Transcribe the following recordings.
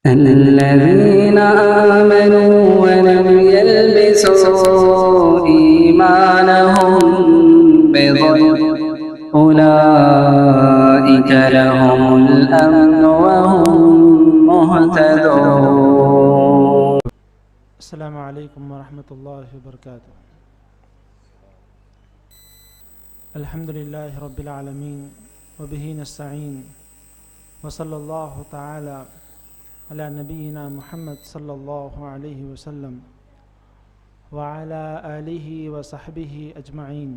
الذين آمنوا ولم يلبسوا إيمانهم بظلم أولئك لهم الأمن وهم مهتدون. السلام علیکم ورحمۃ اللہ وبرکاتہ. الحمد للہ رب العالمین وبہ نستعین وصلی اللہ تعالی علی نبینا محمد صلی اللہ علیہ وسلم وعلی آلہ وصحبہ اجمعین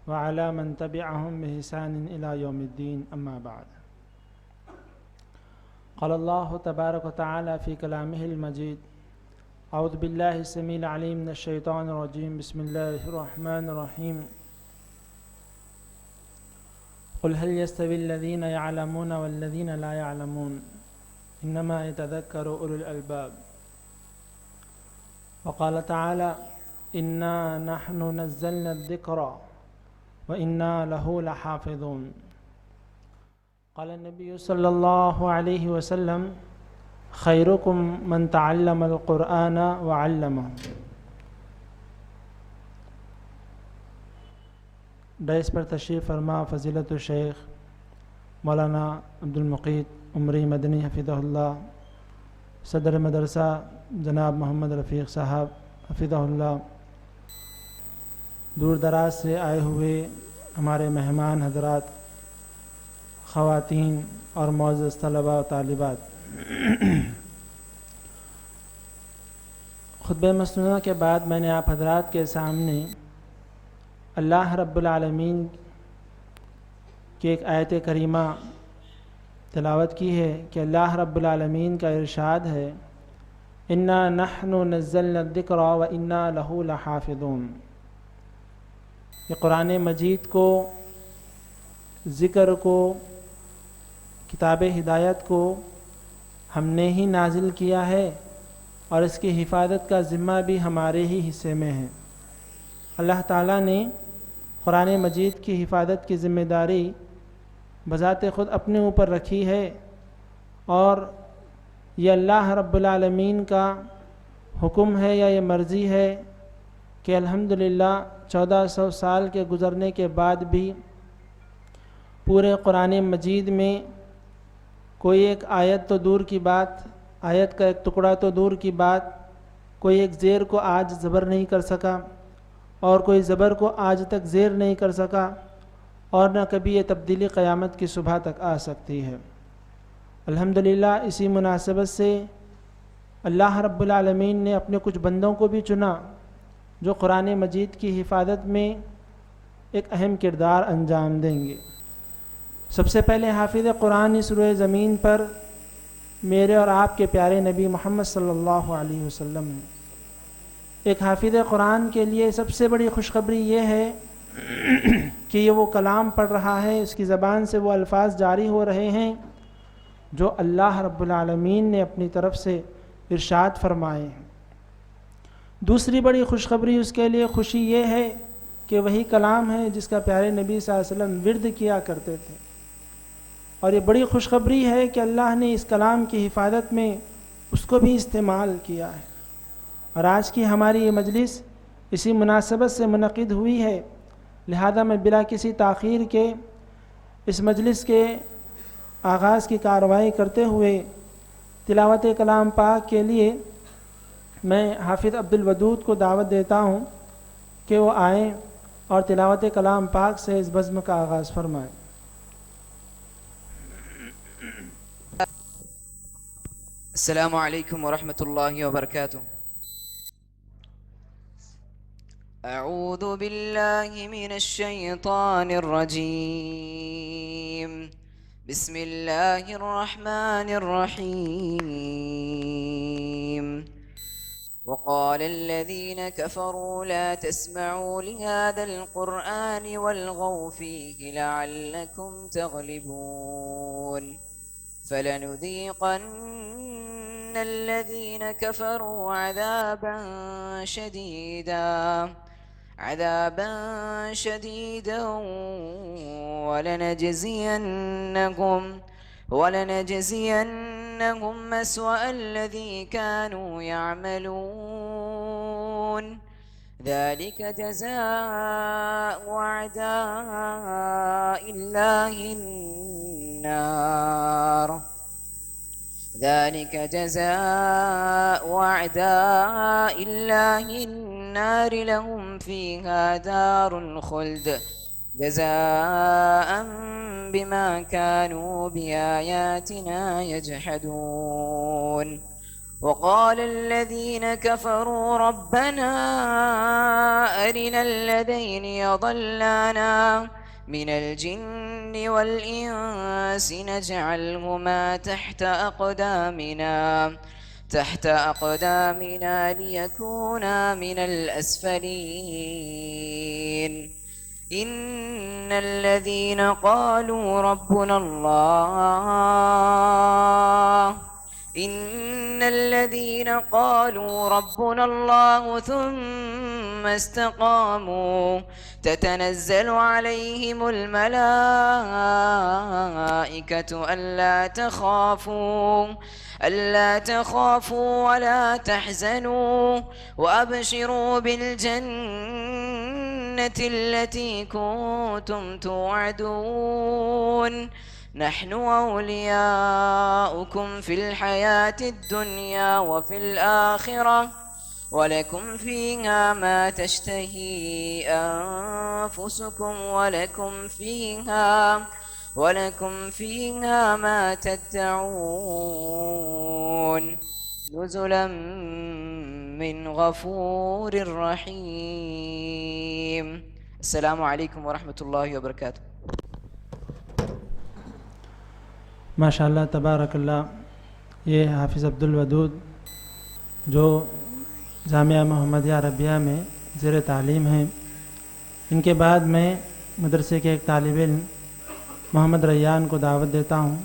وعلی من تبعہم بإحسان الی یوم الدین. اما بعد. قال اللہ تبارک وتعالی فی کلامہ المجید: اعوذ باللہ السمیع العلیم من الشیطان الرجیم. بسم اللہ الرحمن الرحیم. قل هل يستوي الذين يعلمون والذين لا يعلمون انما يتذكر اولو الالباب. وقال تعالى: انا نحن نزلنا الذكر وانا له لحافظون. قال النبي صلى الله عليه وسلم: خیرکم من تعلم القرآن وعلمه. ڈائس پر تشریف فرما فضیلت الشیخ مولانا عبدالمقیت عمری مدنی حفظہ اللہ، صدر مدرسہ جناب محمد رفیق صاحب حفظہ اللہ، دور دراز سے آئے ہوئے ہمارے مہمان حضرات، خواتین اور معزز طلباء و طالبات، خطبہ مسنونہ کے بعد میں نے آپ حضرات کے سامنے اللہ رب العالمین کی ایک آیت کریمہ تلاوت کی ہے کہ اللہ رب العالمین کا ارشاد ہے: انا نحن نزلنا الذکر وانا لہ لحافظون. یہ قرآن مجید کو، ذکر کو، کتاب ہدایت کو ہم نے ہی نازل کیا ہے اور اس کی حفاظت کا ذمہ بھی ہمارے ہی حصے میں ہے. اللہ تعالیٰ نے قرآن مجید کی حفاظت کی ذمہ داری بذات خود اپنے اوپر رکھی ہے، اور یہ اللہ رب العالمین کا حکم ہے یا یہ مرضی ہے کہ الحمدللہ 1400 سال کے گزرنے کے بعد بھی پورے قرآن مجید میں کوئی ایک آیت تو دور کی بات، آیت کا ایک ٹکڑا تو دور کی بات، کوئی ایک زیر کو آج زبر نہیں کر سکا اور کوئی زبر کو آج تک زیر نہیں کر سکا، اور نہ کبھی یہ تبدیلی قیامت کی صبح تک آ سکتی ہے. الحمدللہ اسی مناسبت سے اللہ رب العالمین نے اپنے کچھ بندوں کو بھی چنا جو قرآن مجید کی حفاظت میں ایک اہم کردار انجام دیں گے. سب سے پہلے حافظ قرآن اس روئے زمین پر میرے اور آپ کے پیارے نبی محمد صلی اللہ علیہ وسلم ہیں. ایک حافظ قرآن کے لیے سب سے بڑی خوشخبری یہ ہے کہ یہ وہ کلام پڑھ رہا ہے، اس کی زبان سے وہ الفاظ جاری ہو رہے ہیں جو اللہ رب العالمین نے اپنی طرف سے ارشاد فرمائے ہیں. دوسری بڑی خوشخبری اس کے لیے خوشی یہ ہے کہ وہی کلام ہے جس کا پیارے نبی صلی اللہ علیہ وسلم ورد کیا کرتے تھے، اور یہ بڑی خوشخبری ہے کہ اللہ نے اس کلام کی حفاظت میں اس کو بھی استعمال کیا ہے. اور آج کی ہماری یہ مجلس اسی مناسبت سے منعقد ہوئی ہے، لہذا میں بلا کسی تاخیر کے اس مجلس کے آغاز کی کارروائی کرتے ہوئے تلاوت کلام پاک کے لیے میں حافظ عبدالودود کو دعوت دیتا ہوں کہ وہ آئیں اور تلاوت کلام پاک سے اس بزم کا آغاز فرمائیں. السلام علیکم ورحمۃ اللہ وبرکاتہ. اعوذ باللہ من الشیطان الرجیم. بسم اللہ الرحمن الرحیم. وقال الذين كفروا لا تسمعوا لهذا القرآن والغوا فيه لعلكم تغلبون. فلنذيقن الذين كفروا عذابا شديدا ولنجزينهم لنجزينهم أسوأ الذي كانوا يعملون ذلك جزاء أعداء الله النار ذلك جزاء أعداء الله النار لهم فيها دار الخلد جزاء بما كانوا بآياتنا يجحدون وقال الذين كفروا ربنا أرنا الذين يضلانا من الجن والإنس نجعلهما تحت أقدامنا ليكونا من الأسفلين إن الذين قالوا ربنا الله ثم استقاموا تتنزل عليهم الملائكة ألا تخافوا ولا تحزنوا وأبشروا بالجنة التي كنتم توعدون نحن أولياؤكم في الحياة الدنيا وفي الآخرة ولكم فيها ما تشتهي أنفسكم ولكم فيها ما تدعون نزلا من غفور رحيم. السلام عليكم ورحمة الله وبركاته. ماشاءاللہ تبارک اللہ. یہ حافظ عبدالودود جو جامعہ محمدیہ عربیہ میں زیر تعلیم ہیں. ان کے بعد میں مدرسے کے ایک طالب علم محمد ریان کو دعوت دیتا ہوں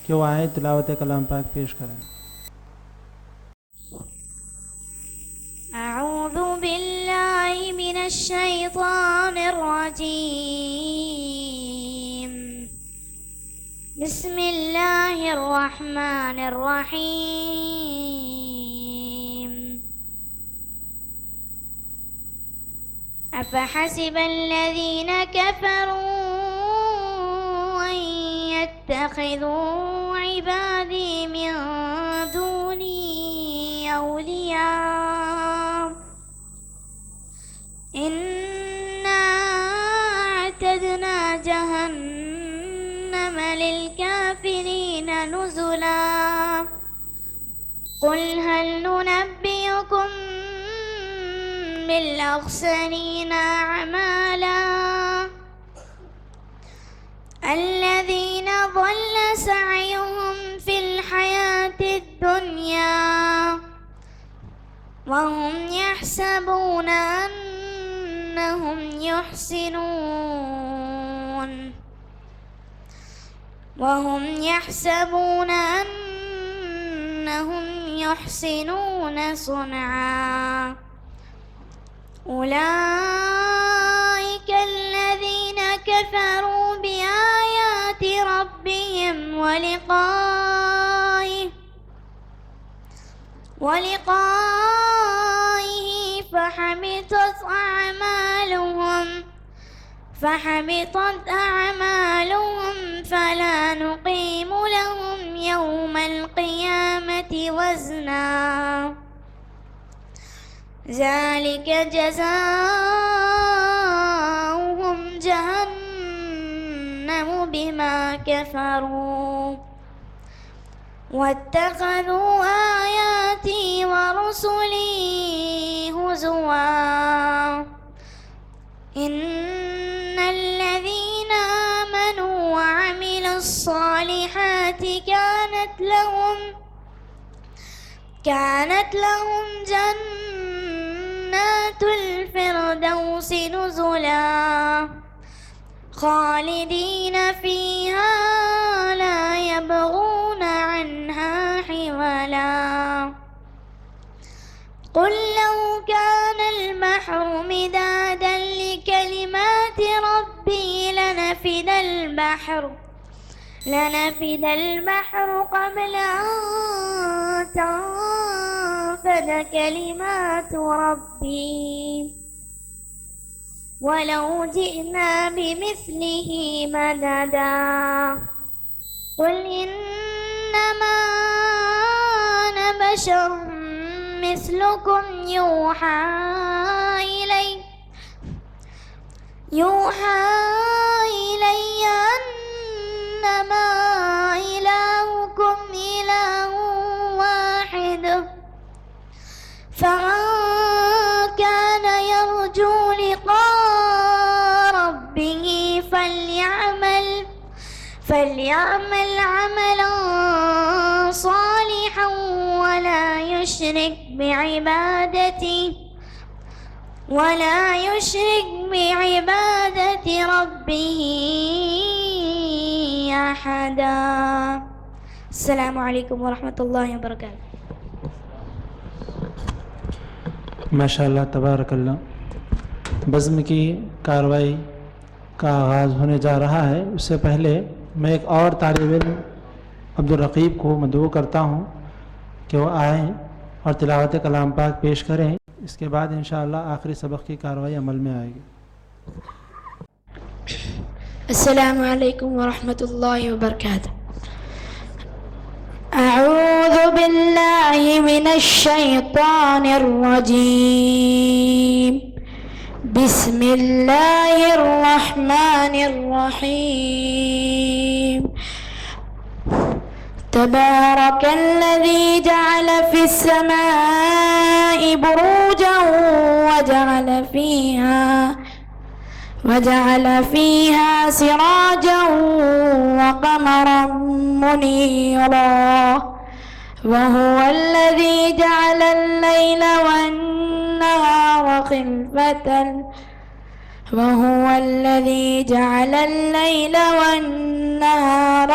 کہ وہ آئے تلاوت کلام پاک پیش کریں. اعوذ باللہ من الشیطان الرجیم. بسم اللہ الرحمن الرحیم. أفحسب الذين كفروا أن يتخذوا عبادي من دوني أولياء إنا أعتدنا جهنم للكافرين نزلا. قل هل ننبئكم بالأخسرين أعمالا الذين ضل سعيهم في الحياة الدنيا وهم يحسبون أنهم يحسنون صنعا. أولئك الذين كفروا بآيات ربهم ولقائه فحبطت أعمالهم فلا نقيم لهم يوم القيامة وزنا. ذلك جزاؤهم جهنم بما كفروا واتخذوا آياتي ورسلي هزوا. إن الذين آمنوا وعملوا الصالحات كانت لهم جنات الفردوس نزلا خالدين فيها لا يبغون عنها حولا. قل لو كان البحر مدادا لكلمات ربي لنفد البحر قبل أن تنفد كلمات ربي ولو جئنا بمثله مددا قل إنما أنا بشر مثلكم يوحى إلي أنما إلهكم إله واحد فمن كان يرجو لقاء ربه فليعمل عملا صالحا ولا يشرك بعبادة ربه أحدا. السلام عليكم ورحمة الله وبركاته. ماشاءاللہ تبارک اللہ. بزم کی کاروائی کا آغاز ہونے جا رہا ہے. اس سے پہلے میں ایک اور طالب علم عبدالرقیب کو مدعو کرتا ہوں کہ وہ آئیں اور تلاوت کلام پاک پیش کریں. اس کے بعد انشاءاللہ آخری سبق کی کاروائی عمل میں آئے گی. السلام علیکم ورحمۃ اللہ وبرکاتہ. اعوذ باللہ من الشیطان الرجیم. بسم اللہ الرحمن الرحیم. تبارك الذي جعل في السماء بروجا وجعل فيها سراجا وقمرا منيرا وهو الذي جعل الليل والنهار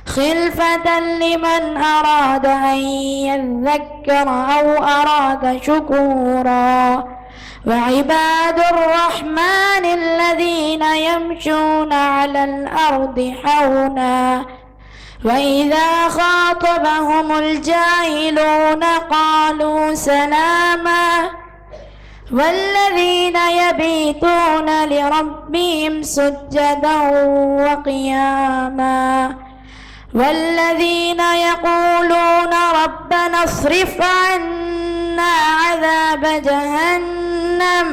خلفة لمن أراد أن يذكر أو أراد شكورا. وعباد الرحمن الذين يمشون على الأرض حونا وإذا خاطبهم الجاهلون قالوا سلاما. والذين يبيتون لربهم سجدا وقياما. والذين يقولون ربنا اصرف عنا عذاب جهنم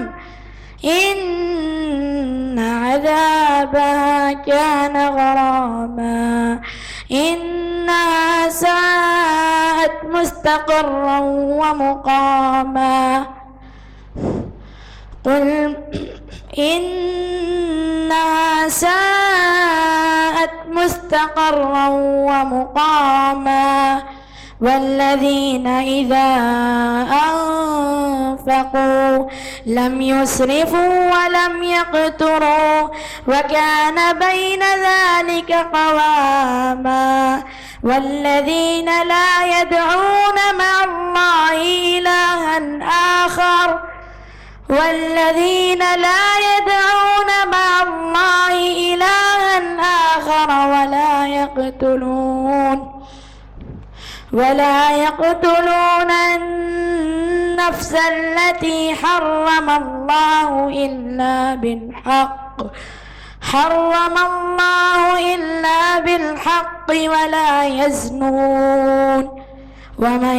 إن عذابها كان غراما إنها ساءت مستقرا ومقاما. قل إنها ساءت مستقرا ومقاما. والذين إذا أنفقوا لم يسرفوا ولم يقتروا وكان بين ذلك قواما. والذين لا يدعون مع الله إلها آخر ولا يقتلون النفس التي حرم الله إلا بالحق ولا يزنون. ومن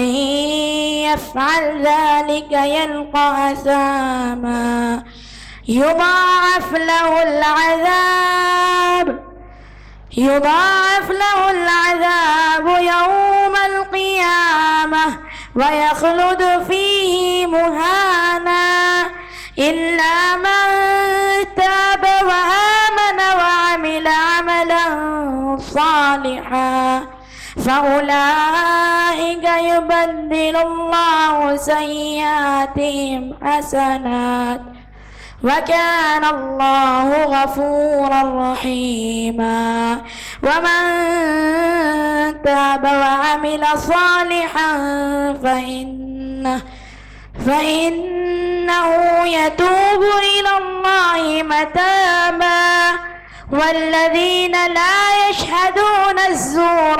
يفعل ذلك يلقى أثاما يضاعف له العذاب يوم القيامة ويخلد فيه مهانا إلا من تاب وآمن وعمل عملا صالحا فأولئك يبدل الله سيئاتهم حسنات وكان الله غفورا رحيما. ومن تاب وعمل صالحا فإنه يتوب إلى الله متابا والذين لا يشهدون الزور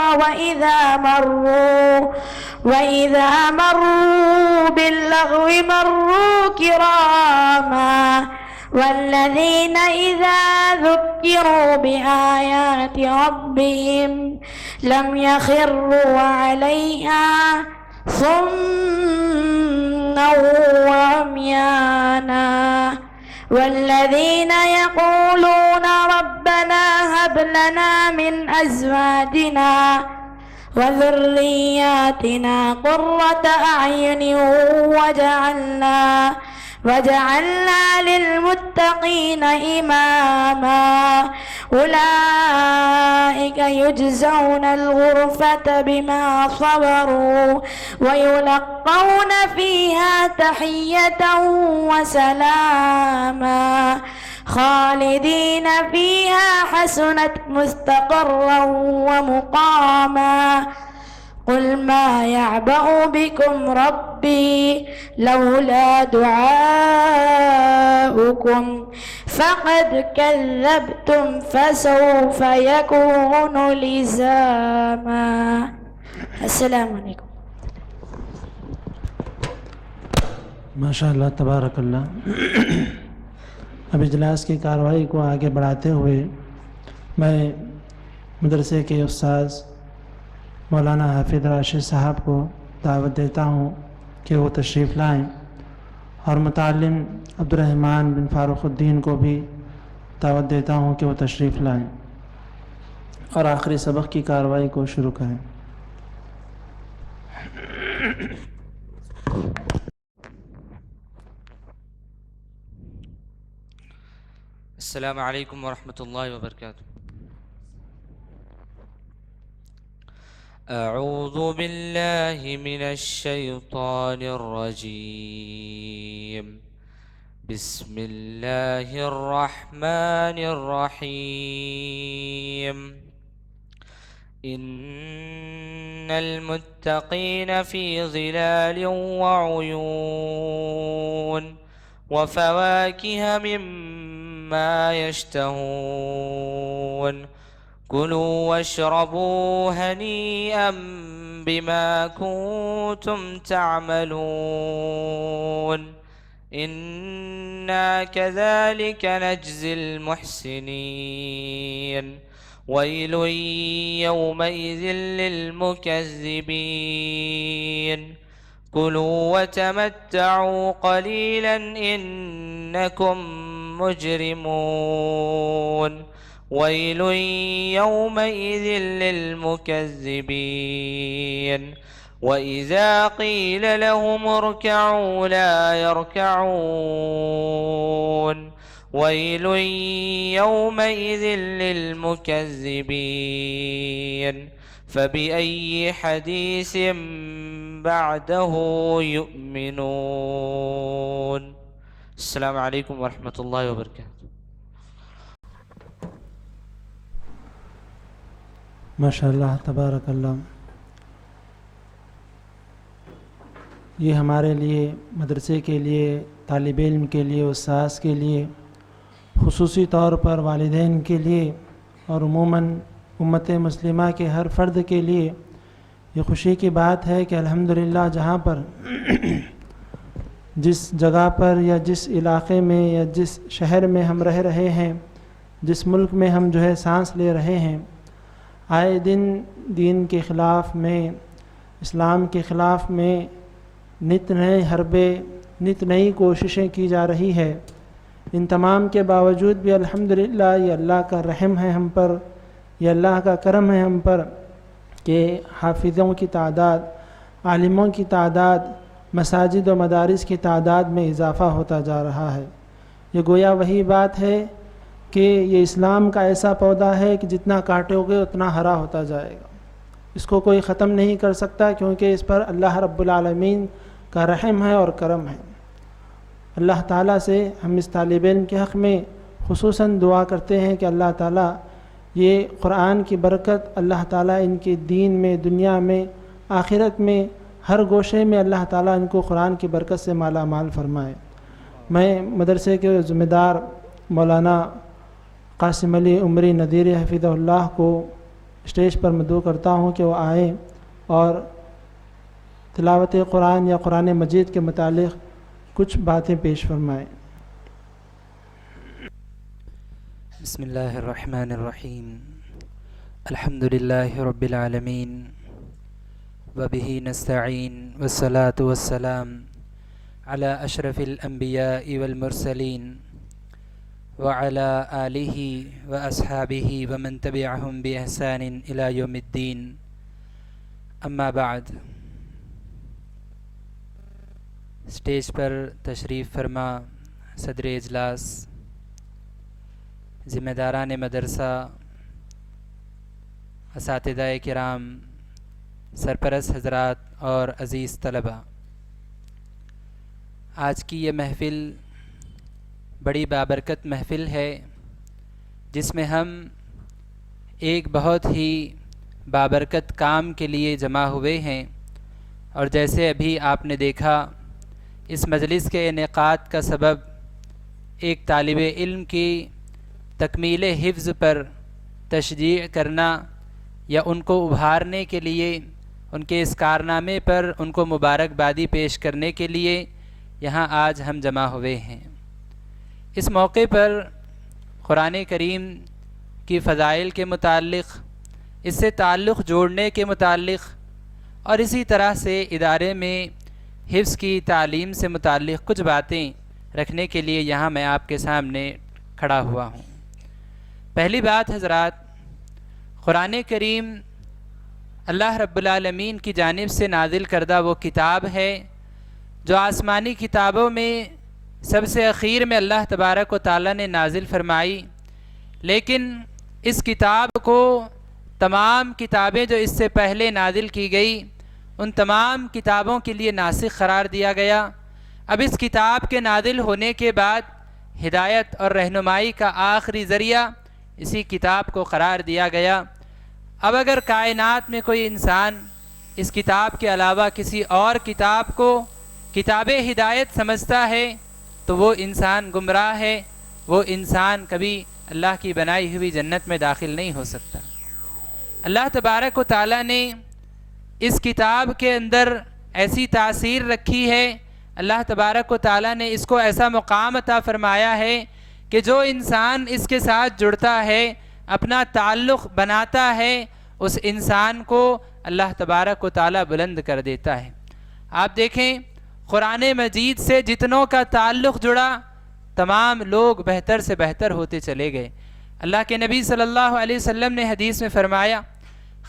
وإذا مروا باللغو مروا كراما والذين إذا ذكروا بآيات ربهم لم يخروا عليها صما وعميانا والذين يقولون ربنا هب لنا من أزواجنا وذرياتنا قرة أعين وجعلنا للمتقين إماما أولئك يجزون الغرفة بما صبروا ويلقون فيها تحية وسلاما خالدين فيها حسنت مستقرا ومقاما قل ما يعبأ بكم ربي لولا دعاؤكم فقد كذبتم فسوف يكون لزاما. السلام علیکم. ماشاء اللہ تبارک اللہ. اب اجلاس کی کارروائی کو آگے بڑھاتے ہوئے میں مدرسے کے استاذ مولانا حافظ راشد صاحب کو دعوت دیتا ہوں کہ وہ تشریف لائیں اور متعلم عبد الرحمن بن فاروق الدین کو بھی دعوت دیتا ہوں کہ وہ تشریف لائیں اور آخری سبق کی کارروائی کو شروع کریں. السلام علیکم ورحمۃ اللہ وبرکاتہ. اعوذ باللہ من الشیطان الرجیم. بسم اللہ الرحمن الرحیم. ان المتقین فی ظلال وعیون وفواکہ مما يشتهون كلوا واشربوا هنيئا بما كنتم تعملون إنا كذلك نجزي المحسنين ويل يومئذ للمكذبين كلوا وتمتعوا قليلا إنكم مجرمون ويل يومئذ للمكذبين وإذا قيل لهم اركعوا لا يركعون ويل يومئذ للمكذبين فبأي حديث بعده يؤمنون. السلام علیکم ورحمۃ اللہ وبرکاتہ. ماشاء اللہ تبارک اللہ. یہ ہمارے لیے، مدرسے کے لیے، طالب علم کے لیے، استاذ کے لیے، خصوصی طور پر والدین کے لیے اور عموماً امت مسلمہ کے ہر فرد کے لیے یہ خوشی کی بات ہے کہ الحمدللہ جہاں پر جس جگہ پر یا جس علاقے میں یا جس شہر میں ہم رہ رہے ہیں، جس ملک میں ہم سانس لے رہے ہیں، آئے دن دین کے خلاف میں، اسلام کے خلاف میں نت نئے حربے، نت نئی کوششیں کی جا رہی ہے. ان تمام کے باوجود بھی الحمدللہ یہ اللہ کا رحم ہے ہم پر، یہ اللہ کا کرم ہے ہم پر کہ حافظوں کی تعداد، عالموں کی تعداد، مساجد و مدارس کی تعداد میں اضافہ ہوتا جا رہا ہے. یہ گویا وہی بات ہے کہ یہ اسلام کا ایسا پودا ہے کہ جتنا کاٹو گے اتنا ہرا ہوتا جائے گا. اس کو کوئی ختم نہیں کر سکتا کیونکہ اس پر اللہ رب العالمین کا رحم ہے اور کرم ہے. اللہ تعالیٰ سے ہم اس طالب علم کے حق میں خصوصاً دعا کرتے ہیں کہ اللہ تعالیٰ یہ قرآن کی برکت، اللہ تعالیٰ ان کے دین میں، دنیا میں، آخرت میں، ہر گوشے میں اللہ تعالیٰ ان کو قرآن کی برکت سے مالا مال فرمائے. میں مدرسے کے ذمہ دار مولانا قاسم علی عمری ندیر حفظہ اللہ کو اسٹیج پر مدعو کرتا ہوں کہ وہ آئیں اور تلاوت قرآن یا قرآن مجید کے متعلق کچھ باتیں پیش فرمائیں۔ بسم اللہ الرحمن الرحیم الحمد للہ رب العالمین وبہ نستعین والصلاة والسلام علی اشرف الانبیاء والمرسلین وعلى آلہ واصحابہ ومن تبعہم باحسان الی یوم الدین، اما بعد۔ اسٹیج پر تشریف فرما صدر اجلاس، ذمہ داران مدرسہ، اساتذہ کرام، سرپرست حضرات اور عزیز طلبہ، آج کی یہ محفل بڑی بابرکت محفل ہے جس میں ہم ایک بہت ہی بابرکت کام کے لیے جمع ہوئے ہیں، اور جیسے ابھی آپ نے دیکھا اس مجلس کے انعقاد کا سبب ایک طالب علم کی تکمیل حفظ پر تشجیع کرنا یا ان کو ابھارنے کے لیے، ان کے اس کارنامے پر ان کو مبارکبادی پیش کرنے کے لیے یہاں آج ہم جمع ہوئے ہیں۔ اس موقع پر قرآن کریم کی فضائل کے متعلق، اس سے تعلق جوڑنے کے متعلق، اور اسی طرح سے ادارے میں حفظ کی تعلیم سے متعلق کچھ باتیں رکھنے کے لیے یہاں میں آپ کے سامنے کھڑا ہوا ہوں۔ پہلی بات حضرات، قرآن کریم اللہ رب العالمین کی جانب سے نازل کردہ وہ کتاب ہے جو آسمانی کتابوں میں سب سے اخیر میں اللہ تبارک و تعالیٰ نے نازل فرمائی، لیکن اس کتاب کو تمام کتابیں جو اس سے پہلے نازل کی گئی ان تمام کتابوں کے لیے ناسخ قرار دیا گیا۔ اب اس کتاب کے نازل ہونے کے بعد ہدایت اور رہنمائی کا آخری ذریعہ اسی کتاب کو قرار دیا گیا۔ اب اگر کائنات میں کوئی انسان اس کتاب کے علاوہ کسی اور کتاب کو کتاب ہدایت سمجھتا ہے تو وہ انسان گمراہ ہے، وہ انسان کبھی اللہ کی بنائی ہوئی جنت میں داخل نہیں ہو سکتا۔ اللہ تبارک و تعالیٰ نے اس کتاب کے اندر ایسی تاثیر رکھی ہے، اللہ تبارک و تعالیٰ نے اس کو ایسا مقام عطا فرمایا ہے کہ جو انسان اس کے ساتھ جڑتا ہے، اپنا تعلق بناتا ہے، اس انسان کو اللہ تبارک و تعالیٰ بلند کر دیتا ہے۔ آپ دیکھیں قرآن مجید سے جتنوں کا تعلق جڑا تمام لوگ بہتر سے بہتر ہوتے چلے گئے۔ اللہ کے نبی صلی اللہ علیہ وسلم نے حدیث میں فرمایا،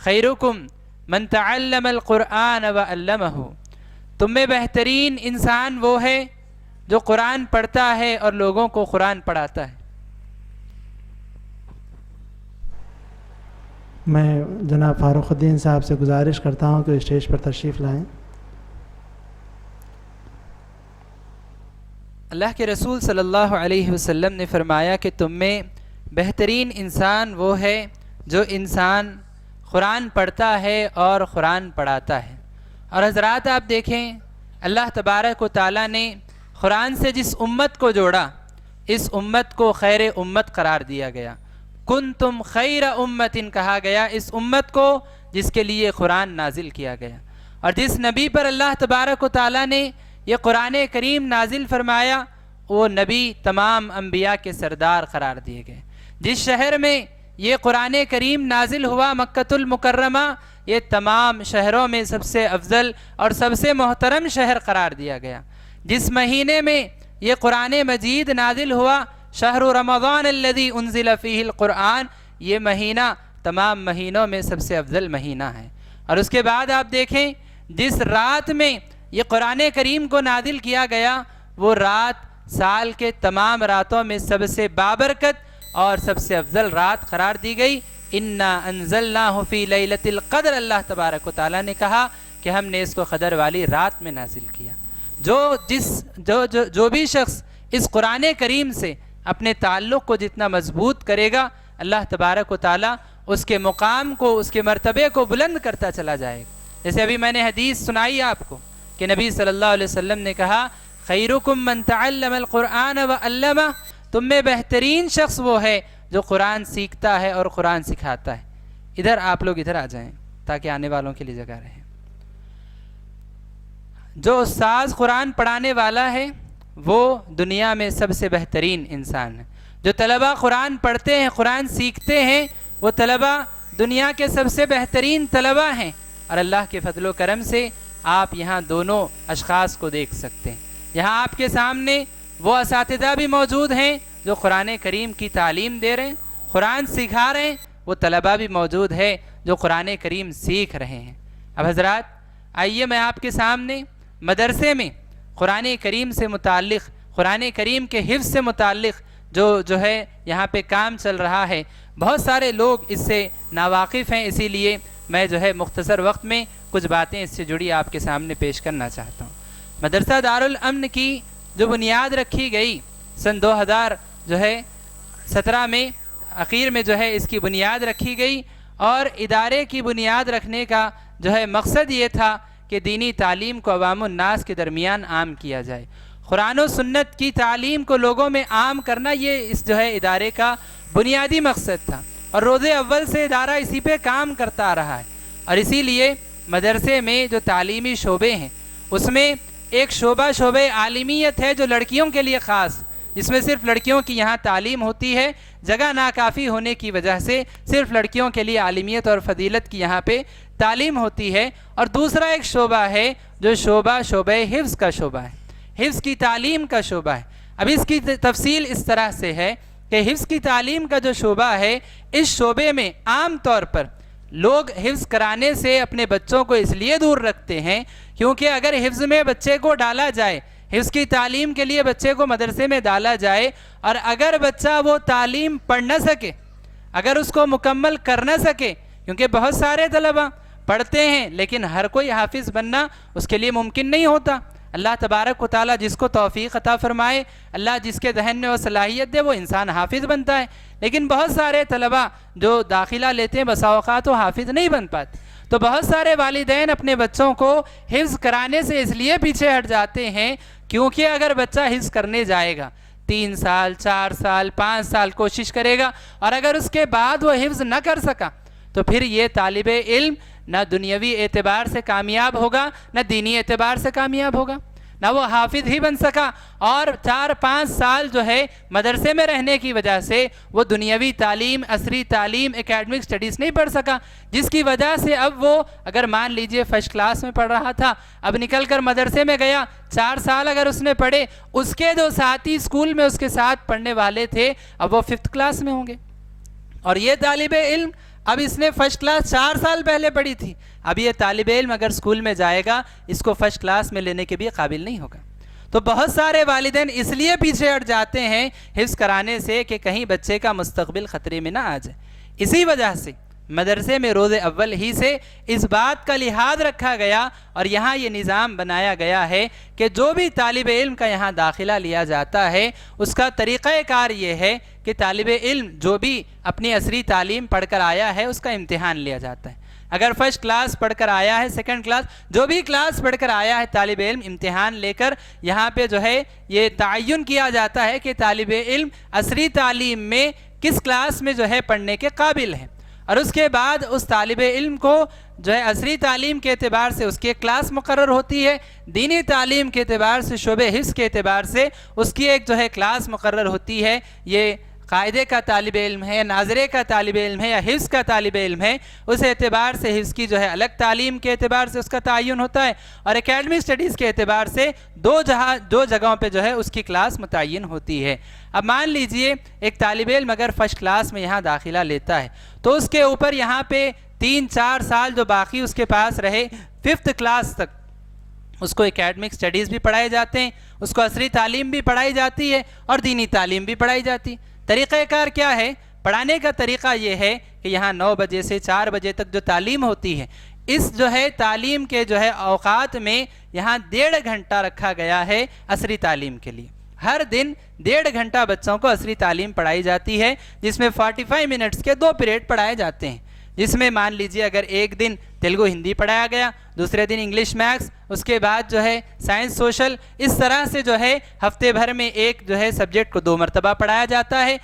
خیرکم من تعلم القرآن وعلمہ، تم میں بہترین انسان وہ ہے جو قرآن پڑھتا ہے اور لوگوں کو قرآن پڑھاتا ہے۔ میں جناب فاروق الدین صاحب سے گزارش کرتا ہوں کہ اسٹیج پر تشریف لائیں۔ اللہ کے رسول صلی اللہ علیہ وسلم نے فرمایا کہ تم میں بہترین انسان وہ ہے جو انسان قرآن پڑھتا ہے اور قرآن پڑھاتا ہے۔ اور حضرات آپ دیکھیں اللہ تبارک و تعالیٰ نے قرآن سے جس امت کو جوڑا، اس امت کو خیر امت قرار دیا گیا۔ کنتم خیر امت کہا گیا اس امت کو جس کے لیے قرآن نازل کیا گیا، اور جس نبی پر اللہ تبارک و تعالیٰ نے یہ قرآن کریم نازل فرمایا وہ نبی تمام انبیاء کے سردار قرار دیے گئے۔ جس شہر میں یہ قرآن کریم نازل ہوا مکۃ المکرمہ، یہ تمام شہروں میں سب سے افضل اور سب سے محترم شہر قرار دیا گیا۔ جس مہینے میں یہ قرآن مجید نازل ہوا، شہر رمضان الذی انزل فیہ القرآن، یہ مہینہ تمام مہینوں میں سب سے افضل مہینہ ہے۔ اور اس کے بعد آپ دیکھیں جس رات میں یہ قرآن کریم کو نازل کیا گیا، وہ رات سال کے تمام راتوں میں سب سے بابرکت اور سب سے افضل رات قرار دی گئی۔ انا انزلناہ فی لیلۃ القدر، اللہ تبارک و تعالیٰ نے کہا کہ ہم نے اس کو قدر والی رات میں نازل کیا۔ جو بھی شخص اس قرآن کریم سے اپنے تعلق کو جتنا مضبوط کرے گا، اللہ تبارک و تعالیٰ اس کے مقام کو، اس کے مرتبے کو بلند کرتا چلا جائے گا۔ جیسے ابھی میں نے حدیث سنائی آپ کو کہ نبی صلی اللہ علیہ وسلم نے کہا، خیرکم من تعلم القرآن وعلمہ، تم میں بہترین شخص وہ ہے جو قرآن سیکھتا ہے اور قرآن سکھاتا ہے. ادھر آپ لوگ ادھر آ جائیں تاکہ آنے والوں کے لیے جگہ رہے. جو استاذ قرآن پڑھانے والا ہے وہ دنیا میں سب سے بہترین انسان ہے. جو طلباء قرآن پڑھتے ہیں، قرآن سیکھتے ہیں، وہ طلباء دنیا کے سب سے بہترین طلباء ہیں. اور اللہ کے فضل و کرم سے آپ یہاں دونوں اشخاص کو دیکھ سکتے ہیں. یہاں آپ کے سامنے وہ اساتذہ بھی موجود ہیں جو قرآن کریم کی تعلیم دے رہے ہیں، قرآن سکھا رہے ہیں. وہ طلباء بھی موجود ہے جو قرآن کریم سیکھ رہے ہیں. اب حضرات آئیے میں آپ کے سامنے مدرسے میں قرآن کریم سے متعلق، قرآن کریم کے حفظ سے متعلق جو ہے یہاں پہ کام چل رہا ہے. بہت سارے لوگ اس سے ناواقف ہیں، اسی لیے میں جو ہے مختصر وقت میں کچھ باتیں اس سے جڑی آپ کے سامنے پیش کرنا چاہتا ہوں. مدرسہ دارالامن کی جو بنیاد رکھی گئی سن 2017 میں اخیر میں جو ہے اس کی بنیاد رکھی گئی، اور ادارے کی بنیاد رکھنے کا جو ہے مقصد یہ تھا کہ دینی تعلیم کو عوام الناس کے درمیان عام کیا جائے. قرآن و سنت کی تعلیم کو لوگوں میں عام کرنا یہ اس جو ہے ادارے کا بنیادی مقصد تھا، اور روز اول سے ادارہ اسی پہ کام کرتا رہا ہے. اور اسی لیے مدرسے میں جو تعلیمی شعبے ہیں اس میں ایک شعبہ عالمیت ہے جو لڑکیوں کے لیے خاص، جس میں صرف لڑکیوں کی یہاں تعلیم ہوتی ہے. جگہ ناکافی ہونے کی وجہ سے صرف لڑکیوں کے لیے عالمیت اور فضیلت کی یہاں پہ تعلیم ہوتی ہے. اور دوسرا ایک شعبہ ہے جو شعبہ حفظ کا شعبہ ہے، حفظ کی تعلیم کا شعبہ ہے. اب اس کی تفصیل اس طرح سے ہے کہ حفظ کی تعلیم کا جو شعبہ ہے، اس شعبے میں عام طور پر لوگ حفظ کرانے سے اپنے بچوں کو اس لیے دور رکھتے ہیں کیونکہ اگر حفظ میں بچے کو ڈالا جائے، حفظ کی تعلیم کے لیے بچے کو مدرسے میں ڈالا جائے، اور اگر بچہ وہ تعلیم پڑھ نہ سکے، اگر اس کو مکمل کر نہ سکے، کیونکہ بہت سارے طلباء پڑھتے ہیں لیکن ہر کوئی حافظ بننا اس کے لیے ممکن نہیں ہوتا. اللہ تبارک و تعالیٰ جس کو توفیق عطا فرمائے، اللہ جس کے ذہن میں وہ صلاحیت دے، وہ انسان حافظ بنتا ہے. لیکن بہت سارے طلباء جو داخلہ لیتے ہیں بسا اوقات وہ حافظ نہیں بن پاتے. تو بہت سارے والدین اپنے بچوں کو حفظ کرانے سے اس لیے پیچھے ہٹ جاتے ہیں کیونکہ اگر بچہ حفظ کرنے جائے گا 3 سال 4 سال 5 سال کوشش کرے گا، اور اگر اس کے بعد وہ حفظ نہ کر سکا تو پھر یہ طالب علم نہ دنیاوی اعتبار سے کامیاب ہوگا، نہ دینی اعتبار سے کامیاب ہوگا، نہ وہ حافظ ہی بن سکا. اور 4-5 سال جو ہے مدرسے میں رہنے کی وجہ سے وہ دنیاوی تعلیم، عصری تعلیم، اکیڈمک سٹڈیز نہیں پڑھ سکا، جس کی وجہ سے اب وہ اگر مان لیجئے فرسٹ کلاس میں پڑھ رہا تھا، اب نکل کر مدرسے میں گیا، 4 سال اگر اس نے پڑھے، اس کے جو ساتھی اسکول میں اس کے ساتھ پڑھنے والے تھے اب وہ 5th کلاس میں ہوں گے. اور یہ طالب علم اب اس نے فرسٹ کلاس 4 سال پہلے پڑھی تھی، اب یہ طالب علم اگر اسکول میں جائے گا اس کو فرسٹ کلاس میں لینے کے بھی قابل نہیں ہوگا. تو بہت سارے والدین اس لیے پیچھے ہٹ جاتے ہیں حفظ کرانے سے کہ کہیں بچے کا مستقبل خطرے میں نہ آ جائے. اسی وجہ سے مدرسے میں روز اول ہی سے اس بات کا لحاظ رکھا گیا اور یہاں یہ نظام بنایا گیا ہے کہ جو بھی طالب علم کا یہاں داخلہ لیا جاتا ہے اس کا طریقہ کار یہ ہے کہ طالب علم جو بھی اپنی عصری تعلیم پڑھ کر آیا ہے اس کا امتحان لیا جاتا ہے. اگر فرسٹ کلاس پڑھ کر آیا ہے، سیکنڈ کلاس، جو بھی کلاس پڑھ کر آیا ہے طالب علم، امتحان لے کر یہاں پہ جو ہے یہ تعین کیا جاتا ہے کہ طالب علم عصری تعلیم میں کس کلاس میں جو ہے پڑھنے کے قابل ہے. اور اس کے بعد اس طالب علم کو جو ہے عصری تعلیم کے اعتبار سے اس کی ایک کلاس مقرر ہوتی ہے، دینی تعلیم کے اعتبار سے، شعبہ حفظ کے اعتبار سے اس کی ایک جو ہے کلاس مقرر ہوتی ہے. یہ قاعدے کا طالب علم ہے، ناظرے کا طالب علم ہے یا حفظ کا طالب علم ہے، اس اعتبار سے حفظ کی جو ہے الگ تعلیم کے اعتبار سے اس کا تعین ہوتا ہے، اور اکیڈمک سٹڈیز کے اعتبار سے دو جگہوں پہ جو ہے اس کی کلاس متعین ہوتی ہے. اب مان لیجئے ایک طالب علم اگر فرسٹ کلاس میں یہاں داخلہ لیتا ہے تو اس کے اوپر یہاں پہ 3-4 سال جو باقی اس کے پاس رہے 5th کلاس تک اس کو اکیڈمک سٹڈیز بھی پڑھائے جاتے ہیں، اس کو عصری تعلیم بھی پڑھائی جاتی ہے اور دینی تعلیم بھی پڑھائی جاتی ہے. طریقہ کار کیا ہے؟ پڑھانے کا طریقہ یہ ہے کہ یہاں 9 بجے سے 4 بجے تک جو تعلیم ہوتی ہے اس جو ہے تعلیم کے جو ہے اوقات میں یہاں 1.5 گھنٹہ رکھا گیا ہے عصری تعلیم کے لیے. ہر دن 1.5 گھنٹہ بچوں کو عصری تعلیم پڑھائی جاتی ہے جس میں 45 منٹس کے 2 پیریڈ پڑھائے جاتے ہیں، جس میں مان لیجئے اگر ایک دن تیلگو ہندی پڑھایا گیا، دوسرے دن انگلش میکس، اس کے بعد جو ہے سائنس سوشل، اس طرح سے جو ہے ہفتے بھر میں ایک جو ہے سبجیکٹ کو 2 مرتبہ پڑھایا جاتا ہے.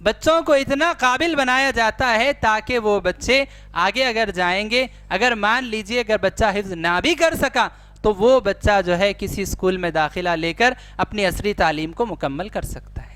بچوں کو اتنا قابل بنایا جاتا ہے تاکہ وہ بچے آگے اگر جائیں گے، اگر مان لیجئے اگر بچہ حفظ نہ بھی کر سکا تو وہ بچہ جو ہے کسی اسکول میں داخلہ لے کر اپنی عصری تعلیم کو مکمل کر سکتا ہے۔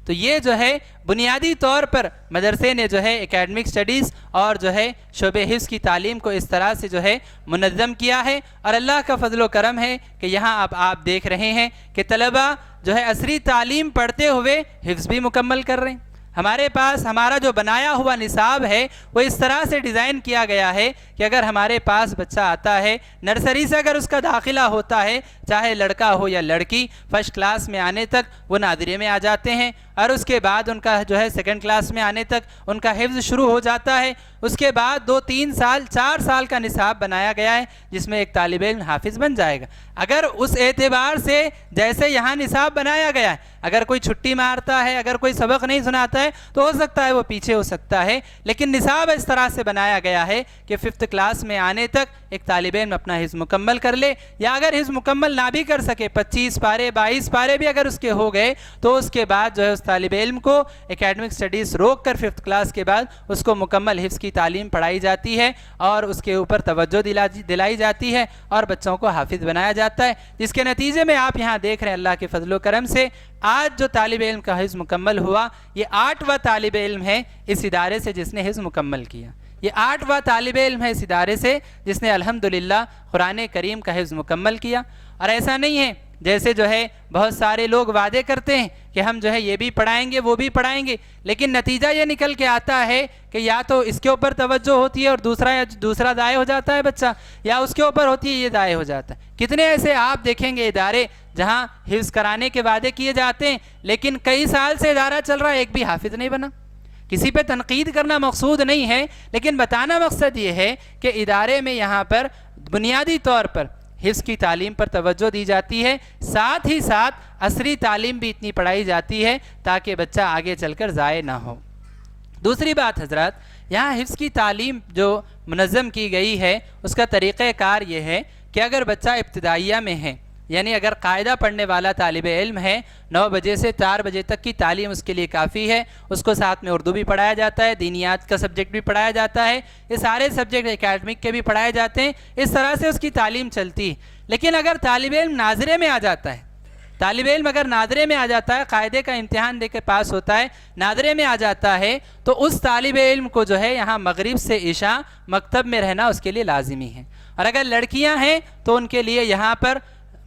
تو یہ جو ہے بنیادی طور پر مدرسے نے جو ہے اکیڈمک سٹڈیز اور جو ہے شعبہ حفظ کی تعلیم کو اس طرح سے جو ہے منظم کیا ہے، اور اللہ کا فضل و کرم ہے کہ یہاں اب آپ دیکھ رہے ہیں کہ طلبہ جو ہے عصری تعلیم پڑھتے ہوئے حفظ بھی مکمل کر رہے ہیں۔ ہمارے پاس ہمارا جو بنایا ہوا نصاب ہے وہ اس طرح سے ڈیزائن کیا گیا ہے کہ اگر ہمارے پاس بچہ آتا ہے نرسری سے، اگر اس کا داخلہ ہوتا ہے چاہے لڑکا ہو یا لڑکی، فرسٹ کلاس میں آنے تک وہ نادرے میں آ جاتے ہیں، اور اس کے بعد ان کا جو ہے سیکنڈ کلاس میں آنے تک ان کا حفظ شروع ہو جاتا ہے۔ اس کے بعد 2-3 سال 4 سال کا نصاب بنایا گیا ہے جس میں ایک طالب علم حافظ بن جائے گا۔ اگر اس اعتبار سے جیسے یہاں نصاب بنایا گیا ہے، اگر کوئی چھٹی مارتا ہے، اگر کوئی سبق نہیں سناتا ہے تو ہو سکتا ہے وہ پیچھے ہو سکتا ہے، لیکن نصاب اس طرح سے بنایا گیا ہے کہ 5th کلاس میں آنے تک ایک طالب علم اپنا حفظ مکمل کر لے، یا اگر حفظ مکمل نہ بھی کر سکے 25 پارے 22 پارے بھی اگر اس کے ہو گئے تو اس کے بعد جو ہے اس طالب علم کو اکیڈمک سٹڈیز روک کر 5th کلاس کے بعد اس کو مکمل حفظ کی تعلیم پڑھائی جاتی ہے اور اس کے اوپر توجہ دلائی جاتی ہے اور بچوں کو حافظ بنایا جاتا ہے، جس کے نتیجے میں آپ یہاں دیکھ رہے ہیں اللہ کے فضل و کرم سے آج جو طالب علم کا حفظ مکمل ہوا یہ 8واں طالب علم ہے اس ادارے سے جس نے حفظ مکمل کیا۔ یہ 8واں طالب علم ہے اس ادارے سے جس نے الحمدللہ قرآن کریم کا حفظ مکمل کیا۔ اور ایسا نہیں ہے جیسے جو ہے بہت سارے لوگ وعدے کرتے ہیں کہ ہم جو ہے یہ بھی پڑھائیں گے وہ بھی پڑھائیں گے، لیکن نتیجہ یہ نکل کے آتا ہے کہ یا تو اس کے اوپر توجہ ہوتی ہے اور دوسرا ضائع ہو جاتا ہے بچہ، یا اس کے اوپر ہوتی ہے یہ ضائع ہو جاتا ہے۔ کتنے ایسے آپ دیکھیں گے ادارے جہاں حفظ کرانے کے وعدے کیے جاتے ہیں لیکن کئی سال سے ادارہ چل رہا ہے ایک بھی حافظ نہیں بنا۔ کسی پہ تنقید کرنا مقصود نہیں ہے، لیکن بتانا مقصد یہ ہے کہ ادارے میں یہاں پر بنیادی طور پر حفظ کی تعلیم پر توجہ دی جاتی ہے، ساتھ ہی ساتھ عصری تعلیم بھی اتنی پڑھائی جاتی ہے تاکہ بچہ آگے چل کر ضائع نہ ہو۔ دوسری بات حضرات، یہاں حفظ کی تعلیم جو منظم کی گئی ہے اس کا طریقہ کار یہ ہے کہ اگر بچہ ابتدائیہ میں ہے، یعنی اگر قاعدہ پڑھنے والا طالب علم ہے، 9 بجے سے 4 بجے تک کی تعلیم اس کے لیے کافی ہے، اس کو ساتھ میں اردو بھی پڑھایا جاتا ہے، دینیات کا سبجیکٹ بھی پڑھایا جاتا ہے، یہ سارے سبجیکٹ اکیڈمک کے بھی پڑھائے جاتے ہیں، اس طرح سے اس کی تعلیم چلتی ہے۔ لیکن اگر طالب علم ناظرے میں آ جاتا ہے، طالب علم اگر ناظرے میں آ جاتا ہے، قاعدے کا امتحان دے کے پاس ہوتا ہے، ناظرے میں آ جاتا ہے، تو اس طالب علم کو جو ہے یہاں مغرب سے عشاء مکتب میں رہنا اس کے لیے لازمی ہے۔ اور اگر لڑکیاں ہیں تو ان کے لیے یہاں پر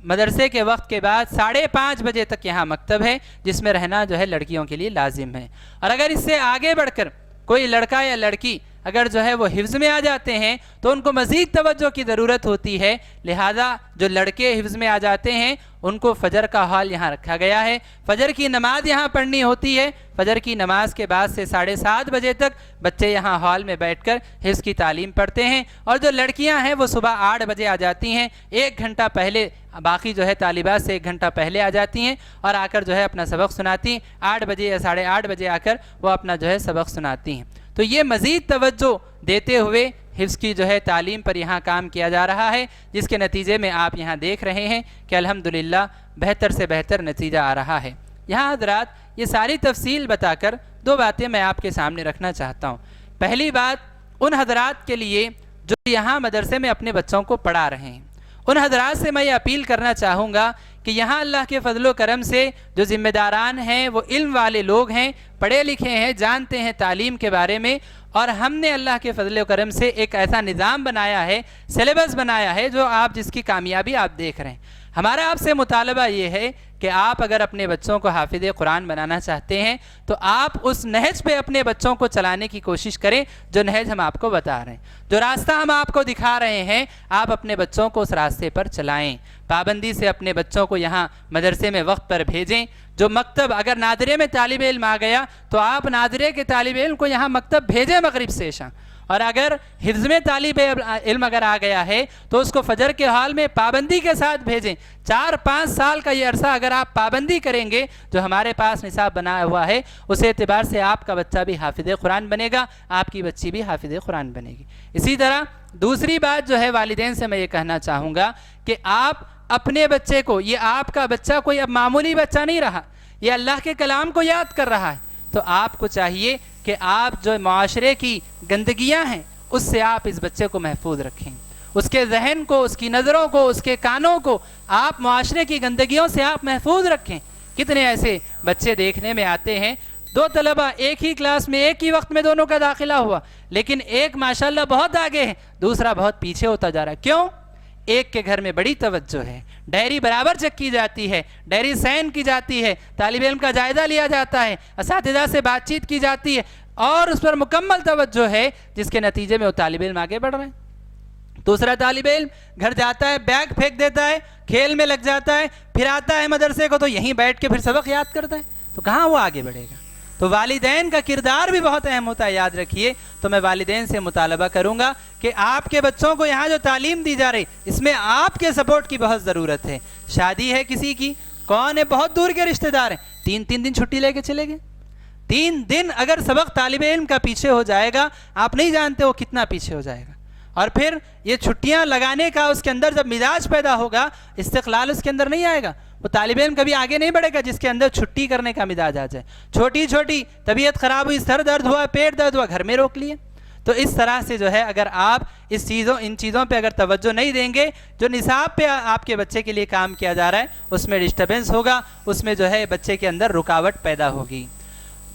مدرسے کے وقت کے بعد 5:30 بجے تک یہاں مکتب ہے جس میں رہنا جو ہے لڑکیوں کے لیے لازم ہے۔ اور اگر اس سے آگے بڑھ کر کوئی لڑکا یا لڑکی اگر جو ہے وہ حفظ میں آ جاتے ہیں تو ان کو مزید توجہ کی ضرورت ہوتی ہے، لہذا جو لڑکے حفظ میں آ جاتے ہیں ان کو فجر کا حال یہاں رکھا گیا ہے، فجر کی نماز یہاں پڑھنی ہوتی ہے، فجر کی نماز کے بعد سے 7:30 بجے تک بچے یہاں ہال میں بیٹھ کر حفظ کی تعلیم پڑھتے ہیں، اور جو لڑکیاں ہیں وہ صبح 8 بجے آ جاتی ہیں، 1 گھنٹہ پہلے، باقی جو ہے طالبات سے 1 گھنٹہ پہلے آ جاتی ہیں اور آ کر جو ہے اپنا سبق سناتی ہیں، 8 بجے یا 8:30 بجے آ کر وہ اپنا جو ہے سبق سناتی ہیں۔ تو یہ مزید توجہ دیتے ہوئے حفظ کی جو ہے تعلیم پر یہاں کام کیا جا رہا ہے، جس کے نتیجے میں آپ یہاں دیکھ رہے ہیں کہ الحمدللہ بہتر سے بہتر نتیجہ آ رہا ہے۔ یہاں حضرات یہ ساری تفصیل بتا کر 2 باتیں میں آپ کے سامنے رکھنا چاہتا ہوں۔ پہلی بات ان حضرات کے لیے جو یہاں مدرسے میں اپنے بچوں کو پڑھا رہے ہیں، ان حضرات سے میں یہ اپیل کرنا چاہوں گا کہ یہاں اللہ کے فضل و کرم سے جو ذمہ داران ہیں وہ علم والے لوگ ہیں، پڑھے لکھے ہیں، جانتے ہیں تعلیم کے بارے میں، اور ہم نے اللہ کے فضل و کرم سے ایک ایسا نظام بنایا ہے، سلیبس بنایا ہے جو آپ جس کی کامیابی آپ دیکھ رہے ہیں۔ ہمارا آپ سے مطالبہ یہ ہے کہ آپ اگر اپنے بچوں کو حافظ قرآن بنانا چاہتے ہیں تو آپ اس نہج پہ اپنے بچوں کو چلانے کی کوشش کریں جو نہج ہم آپ کو بتا رہے ہیں، جو راستہ ہم آپ کو دکھا رہے ہیں، آپ اپنے بچوں کو اس راستے پر چلائیں، پابندی سے اپنے بچوں کو یہاں مدرسے میں وقت پر بھیجیں۔ جو مکتب اگر نادرے میں طالب علم آ گیا تو آپ نادرے کے طالب علم کو یہاں مکتب بھیجیں مغرب سے عشاء، اور اگر حفظ میں طالب علم اگر آ گیا ہے تو اس کو فجر کے حال میں پابندی کے ساتھ بھیجیں۔ 4-5 سال کا یہ عرصہ اگر آپ پابندی کریں گے جو ہمارے پاس نصاب بنا ہوا ہے، اس اعتبار سے آپ کا بچہ بھی حافظ قرآن بنے گا، آپ کی بچی بھی حافظ قرآن بنے گی۔ اسی طرح دوسری بات جو ہے والدین سے میں یہ کہنا چاہوں گا کہ آپ اپنے بچے کو، یہ آپ کا بچہ کوئی اب معمولی بچہ نہیں رہا، یہ اللہ کے کلام کو یاد کر رہا ہے، تو آپ کو چاہیے کہ آپ جو معاشرے کی گندگیاں ہیں اس سے آپ اس بچے کو محفوظ رکھیں، اس کے ذہن کو، اس کی نظروں کو، اس کے کانوں کو آپ معاشرے کی گندگیوں سے آپ محفوظ رکھیں۔ کتنے ایسے بچے دیکھنے میں آتے ہیں، دو طلبہ ایک ہی کلاس میں ایک ہی وقت میں دونوں کا داخلہ ہوا، لیکن ایک ماشاءاللہ بہت آگے ہے، دوسرا بہت پیچھے ہوتا جا رہا ہے۔ کیوں؟ ایک کے گھر میں بڑی توجہ ہے، ڈائری برابر چیک کی جاتی ہے، ڈائری سائن کی جاتی ہے، طالب علم کا جائزہ لیا جاتا ہے، اساتذہ سے بات چیت کی جاتی ہے، اور اس پر مکمل توجہ ہے، جس کے نتیجے میں وہ طالب علم آگے بڑھ رہے ہیں۔ دوسرا طالب علم گھر جاتا ہے، بیگ پھینک دیتا ہے، کھیل میں لگ جاتا ہے، پھر آتا ہے مدرسے کو تو یہیں بیٹھ کے پھر سبق یاد کرتا ہے، تو کہاں وہ آگے بڑھے گا؟ تو والدین کا کردار بھی بہت اہم ہوتا ہے، یاد رکھیے۔ تو میں والدین سے مطالبہ کروں گا کہ آپ کے بچوں کو یہاں جو تعلیم دی جا رہی اس میں آپ کے سپورٹ کی بہت ضرورت ہے۔ شادی ہے کسی کی، کون ہے؟ بہت دور کے رشتہ دار ہیں، 3 دن چھٹی لے کے چلے گئے۔ 3 دن اگر سبق طالب علم کا پیچھے ہو جائے گا، آپ نہیں جانتے وہ کتنا پیچھے ہو جائے گا۔ اور پھر یہ چھٹیاں لگانے کا اس کے اندر جب مزاج پیدا ہوگا، استقلال اس کے اندر نہیں آئے گا، وہ طالب علم کبھی آگے نہیں بڑھے گا جس کے اندر چھٹی کرنے کا مزاج آ جائے۔ چھوٹی چھوٹی طبیعت خراب ہوئی، سر درد ہوا، پیٹ درد ہوا، گھر میں روک لیے۔ تو اس طرح سے جو ہے اگر آپ ان چیزوں پہ اگر توجہ نہیں دیں گے، جو نصاب پہ آپ کے بچے کے لیے کام کیا جا رہا ہے اس میں ڈسٹربنس ہوگا، اس میں جو ہے بچے کے اندر رکاوٹ پیدا ہوگی۔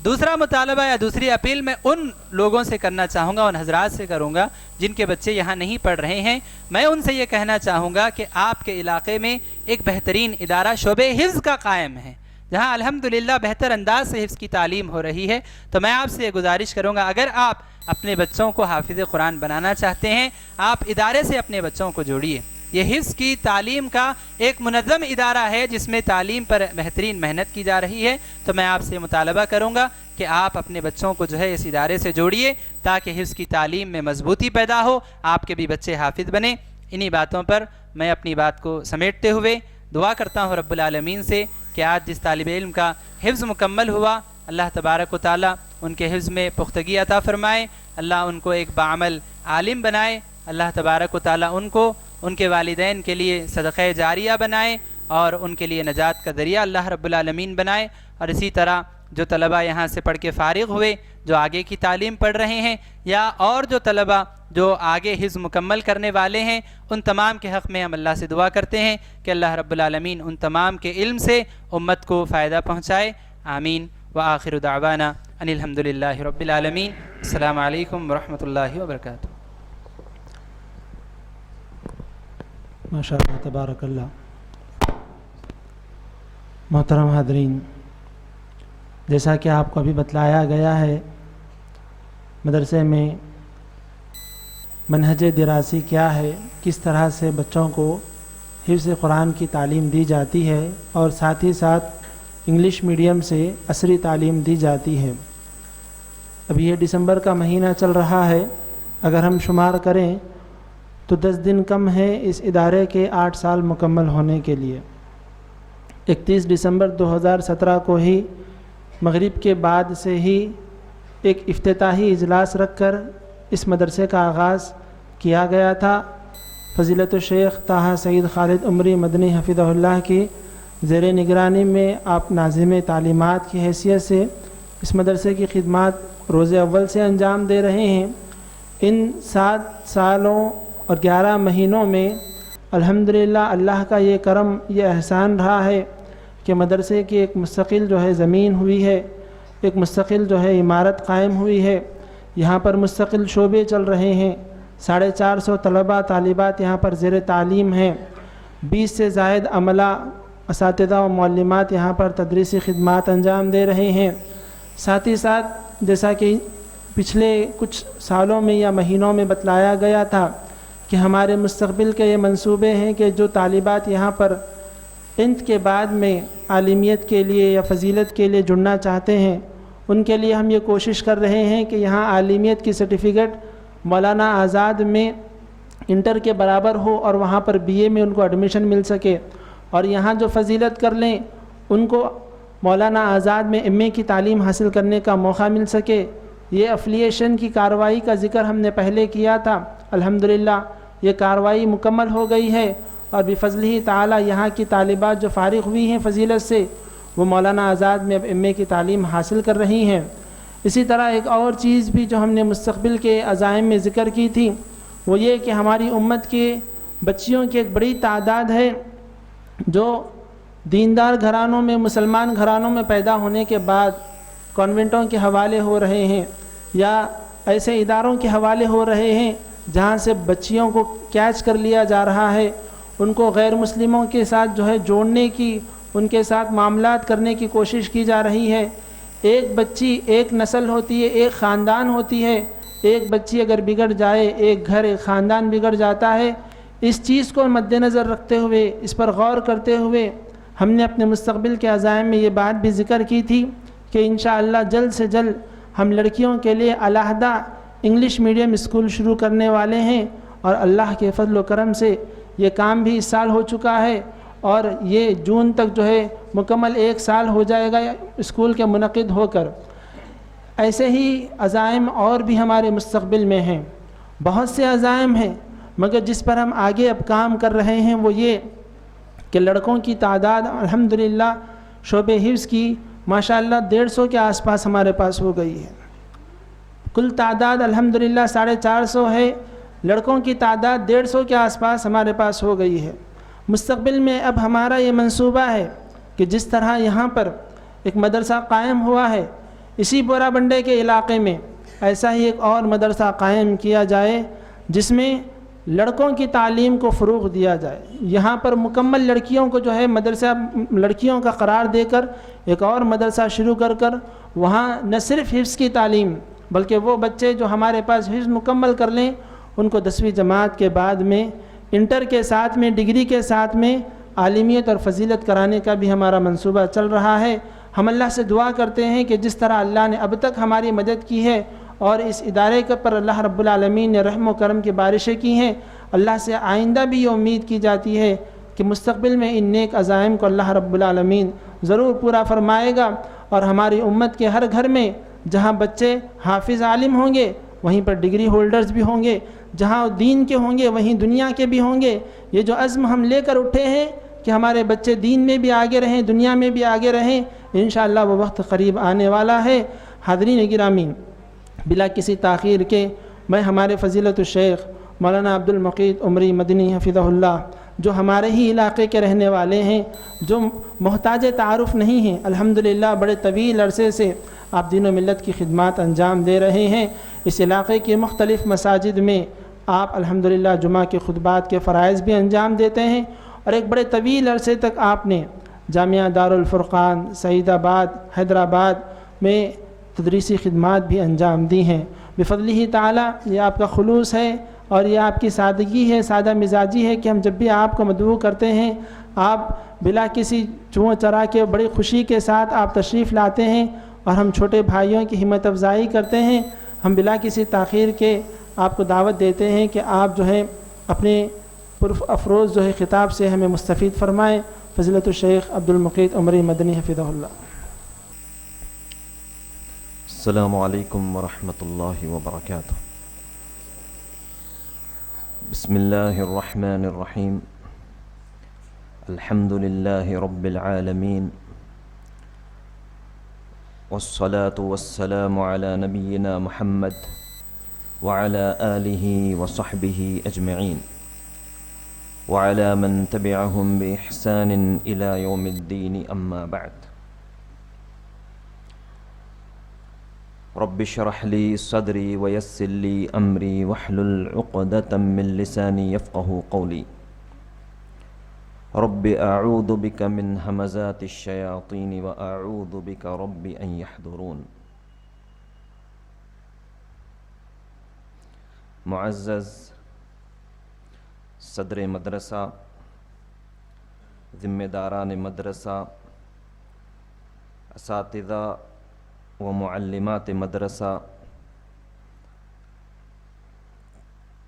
دوسرا مطالبہ یا دوسری اپیل میں ان لوگوں سے کرنا چاہوں گا، ان حضرات سے کروں گا جن کے بچے یہاں نہیں پڑھ رہے ہیں۔ میں ان سے یہ کہنا چاہوں گا کہ آپ کے علاقے میں ایک بہترین ادارہ شعبہ حفظ کا قائم ہے، جہاں الحمدللہ بہتر انداز سے حفظ کی تعلیم ہو رہی ہے۔ تو میں آپ سے یہ گزارش کروں گا، اگر آپ اپنے بچوں کو حافظ قرآن بنانا چاہتے ہیں، آپ ادارے سے اپنے بچوں کو جوڑیے۔ یہ حفظ کی تعلیم کا ایک منظم ادارہ ہے جس میں تعلیم پر بہترین محنت کی جا رہی ہے۔ تو میں آپ سے مطالبہ کروں گا کہ آپ اپنے بچوں کو جو ہے اس ادارے سے جوڑیے تاکہ حفظ کی تعلیم میں مضبوطی پیدا ہو، آپ کے بھی بچے حافظ بنیں۔ انہی باتوں پر میں اپنی بات کو سمیٹتے ہوئے دعا کرتا ہوں رب العالمین سے کہ آج جس طالب علم کا حفظ مکمل ہوا، اللہ تبارک و تعالیٰ ان کے حفظ میں پختگی عطا فرمائے، اللہ ان کو ایک بعمل عالم بنائے، اللہ تبارک و تعالیٰ ان کو ان کے والدین کے لیے صدقہ جاریہ بنائے اور ان کے لیے نجات کا ذریعہ اللہ رب العالمین بنائے۔ اور اسی طرح جو طلبہ یہاں سے پڑھ کے فارغ ہوئے، جو آگے کی تعلیم پڑھ رہے ہیں، یا اور جو طلبہ جو آگے حفظ مکمل کرنے والے ہیں، ان تمام کے حق میں ہم اللہ سے دعا کرتے ہیں کہ اللہ رب العالمین ان تمام کے علم سے امت کو فائدہ پہنچائے۔ آمین۔ وآخر دعوانا ان الحمدللہ رب العالمین۔ السلام علیکم ورحمۃ اللہ وبرکاتہ۔ ماشاء اللہ تبارک اللہ۔ محترم حاضرین، جیسا کہ آپ کو ابھی بتلایا گیا ہے مدرسے میں منہج دراسی کیا ہے، کس طرح سے بچوں کو حفظ قرآن کی تعلیم دی جاتی ہے اور ساتھ ہی ساتھ انگلش میڈیم سے عصری تعلیم دی جاتی ہے۔ ابھی یہ دسمبر کا مہینہ چل رہا ہے، اگر ہم شمار کریں تو 10 دن کم ہے اس ادارے کے 8 سال مکمل ہونے کے لیے۔ 31 دسمبر 2017 کو ہی مغرب کے بعد سے ہی ایک افتتاحی اجلاس رکھ کر اس مدرسے کا آغاز کیا گیا تھا۔ فضیلت الشیخ طٰہٰ سعید خالد عمری مدنی حفظہ اللہ کی زیر نگرانی میں آپ ناظم تعلیمات کی حیثیت سے اس مدرسے کی خدمات روز اول سے انجام دے رہے ہیں۔ ان 7 سالوں اور 11 مہینوں میں الحمدللہ اللہ کا یہ کرم، یہ احسان رہا ہے کہ مدرسے کی ایک مستقل جو ہے زمین ہوئی ہے، ایک مستقل جو ہے عمارت قائم ہوئی ہے، یہاں پر مستقل شعبے چل رہے ہیں، 450 طلباء طالبات یہاں پر زیر تعلیم ہیں، 20 سے زائد عملہ اساتذہ و معلمات یہاں پر تدریسی خدمات انجام دے رہے ہیں۔ ساتھ ہی ساتھ جیسا کہ پچھلے کچھ سالوں میں یا مہینوں میں بتلایا گیا تھا کہ ہمارے مستقبل کے یہ منصوبے ہیں کہ جو طالبات یہاں پر انت کے بعد میں عالمیت کے لیے یا فضیلت کے لیے جڑنا چاہتے ہیں، ان کے لیے ہم یہ کوشش کر رہے ہیں کہ یہاں عالمیت کی سرٹیفکیٹ مولانا آزاد میں انٹر کے برابر ہو اور وہاں پر BA میں ان کو ایڈمیشن مل سکے، اور یہاں جو فضیلت کر لیں ان کو مولانا آزاد میں MA کی تعلیم حاصل کرنے کا موقع مل سکے۔ یہ افلیشن کی کارروائی کا ذکر ہم نے پہلے کیا تھا، الحمدللہ یہ کارروائی مکمل ہو گئی ہے، اور بفضلہ تعالی یہاں کی طالبات جو فارغ ہوئی ہیں فضیلت سے، وہ مولانا آزاد میں اب ایم اے کی تعلیم حاصل کر رہی ہیں۔ اسی طرح ایک اور چیز بھی جو ہم نے مستقبل کے عزائم میں ذکر کی تھی وہ یہ کہ ہماری امت کے بچیوں کی ایک بڑی تعداد ہے جو دیندار گھرانوں میں، مسلمان گھرانوں میں پیدا ہونے کے بعد کانوینٹوں کے حوالے ہو رہے ہیں یا ایسے اداروں کے حوالے ہو رہے ہیں جہاں سے بچیوں کو کیچ کر لیا جا رہا ہے، ان کو غیر مسلموں کے ساتھ جو ہے جوڑنے کی، ان کے ساتھ معاملات کرنے کی کوشش کی جا رہی ہے۔ ایک بچی ایک نسل ہوتی ہے، ایک خاندان ہوتی ہے، ایک بچی اگر بگڑ جائے ایک گھر، ایک خاندان بگڑ جاتا ہے۔ اس چیز کو مد نظر رکھتے ہوئے، اس پر غور کرتے ہوئے ہم نے اپنے مستقبل کے عزائم میں یہ بات بھی ذکر کی تھی کہ انشاءاللہ جلد سے جلد ہم لڑکیوں کے لیے علیحدہ انگلش میڈیم اسکول شروع کرنے والے ہیں، اور اللہ کے فضل و کرم سے یہ کام بھی اس سال ہو چکا ہے، اور یہ جون تک جو ہے مکمل 1 سال ہو جائے گا اسکول کے منعقد ہو کر۔ ایسے ہی عزائم اور بھی ہمارے مستقبل میں ہیں، بہت سے عزائم ہیں، مگر جس پر ہم آگے اب کام کر رہے ہیں وہ یہ کہ لڑکوں کی تعداد الحمدللہ شعبہ حفظ کی ماشاءاللہ 150 کے آس پاس ہمارے پاس ہو گئی ہے۔ کل تعداد الحمدللہ 450 ہے، لڑکوں کی تعداد 150 کے آس پاس ہمارے پاس ہو گئی ہے۔ مستقبل میں اب ہمارا یہ منصوبہ ہے کہ جس طرح یہاں پر ایک مدرسہ قائم ہوا ہے، اسی بورا بنڈے کے علاقے میں ایسا ہی ایک اور مدرسہ قائم کیا جائے جس میں لڑکوں کی تعلیم کو فروغ دیا جائے۔ یہاں پر مکمل لڑکیوں کو جو ہے مدرسہ لڑکیوں کا قرار دے کر ایک اور مدرسہ شروع کر وہاں نہ صرف حفظ کی تعلیم بلکہ وہ بچے جو ہمارے پاس حفظ مکمل کر لیں ان کو 10ویں جماعت کے بعد میں انٹر کے ساتھ میں، ڈگری کے ساتھ میں عالمیت اور فضیلت کرانے کا بھی ہمارا منصوبہ چل رہا ہے۔ ہم اللہ سے دعا کرتے ہیں کہ جس طرح اللہ نے اب تک ہماری مدد کی ہے اور اس ادارے کے پر اللہ رب العالمین نے رحم و کرم کی بارشیں کی ہیں، اللہ سے آئندہ بھی یہ امید کی جاتی ہے کہ مستقبل میں ان نیک عزائم کو اللہ رب العالمین ضرور پورا فرمائے گا، اور ہماری امت کے ہر گھر میں جہاں بچے حافظ عالم ہوں گے وہیں پر ڈگری ہولڈرز بھی ہوں گے، جہاں دین کے ہوں گے وہیں دنیا کے بھی ہوں گے۔ یہ جو عزم ہم لے کر اٹھے ہیں کہ ہمارے بچے دین میں بھی آگے رہیں، دنیا میں بھی آگے رہیں، انشاءاللہ وہ وقت قریب آنے والا ہے۔ حاضرین گرامی، بلا کسی تاخیر کے میں ہمارے فضیلت الشیخ مولانا عبد المقیت عمری مدنی حفظہ اللہ جو ہمارے ہی علاقے کے رہنے والے ہیں، جو محتاج تعارف نہیں ہیں، الحمدللہ بڑے طویل عرصے سے آپ دین و ملت کی خدمات انجام دے رہے ہیں۔ اس علاقے کی مختلف مساجد میں آپ الحمدللہ جمعہ کے خطبات کے فرائض بھی انجام دیتے ہیں، اور ایک بڑے طویل عرصے تک آپ نے جامعہ دارالفرقان سعید آباد حیدرآباد میں تدریسی خدمات بھی انجام دی ہیں۔ بفضلہ تعالی یہ آپ کا خلوص ہے اور یہ آپ کی سادگی ہے، سادہ مزاجی ہے کہ ہم جب بھی آپ کو مدعو کرتے ہیں آپ بلا کسی چوں چرا کے بڑی خوشی کے ساتھ آپ تشریف لاتے ہیں، اور ہم چھوٹے بھائیوں کی ہمت افزائی کرتے ہیں۔ ہم بلا کسی تاخیر کے آپ کو دعوت دیتے ہیں کہ آپ جو ہے اپنے افروز جو ہے خطاب سے ہمیں مستفید فرمائیں۔ فضیلت الشیخ عبد المقیت عمری مدنی حفظہ اللہ۔ السلام علیکم ورحمۃ اللہ وبرکاتہ۔ بسم اللہ الرحمن الرحیم، الحمد للہ رب العالمین، والصلاة والسلام علی نبینا محمد وعلی آلہ وصحبہ اجمعین وعلی من تبعہم بإحسان الی یوم الدین، اما بعد۔ رب اشرح لی صدری ویسر لی امری واحلل عقدۃ من لسانی یفقہوا قولی۔ رب اعوذ بک من ہمزات الشیاطین واعوذ بک رب ان یحضرون۔ معزز صدر مدرسہ، ذمہ داران مدرسہ، اساتذہ و معلمات مدرسہ،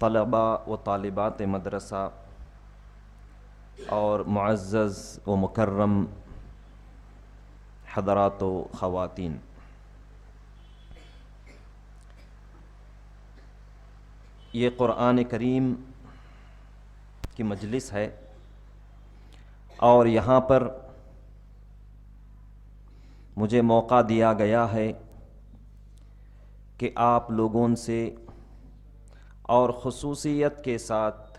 طلباء و طالبات مدرسہ، اور معزز و مکرم حضرات و خواتین، یہ قرآن کریم کی مجلس ہے، اور یہاں پر مجھے موقع دیا گیا ہے کہ آپ لوگوں سے اور خصوصیت کے ساتھ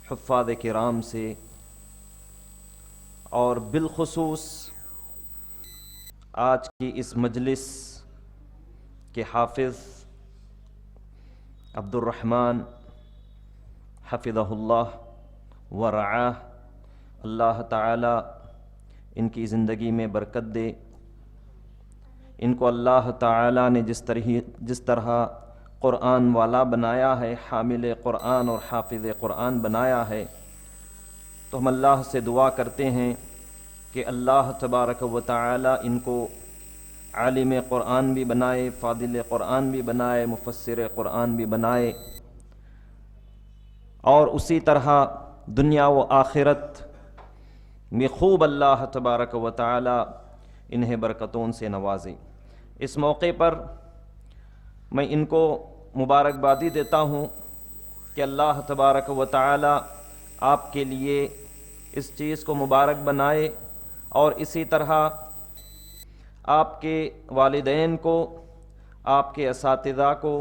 حفاظ کرام سے اور بالخصوص آج کی اس مجلس کے حافظ عبد الرحمن حفظہ اللہ ورعاہ، اللہ تعالی ان کی زندگی میں برکت دے، ان کو اللہ تعالی نے جس طرح قرآن والا بنایا ہے، حامل قرآن اور حافظ قرآن بنایا ہے، تو ہم اللہ سے دعا کرتے ہیں کہ اللہ تبارک و تعالی ان کو عالم قرآن بھی بنائے، فاضل قرآن بھی بنائے، مفسر قرآن بھی بنائے، اور اسی طرح دنیا و آخرت میں خوب اللہ تبارک و تعالی انہیں برکتوں سے نوازے۔ اس موقع پر میں ان کو مبارکبادی دیتا ہوں کہ اللہ تبارک و تعالی آپ کے لیے اس چیز کو مبارک بنائے، اور اسی طرح آپ کے والدین کو، آپ کے اساتذہ کو،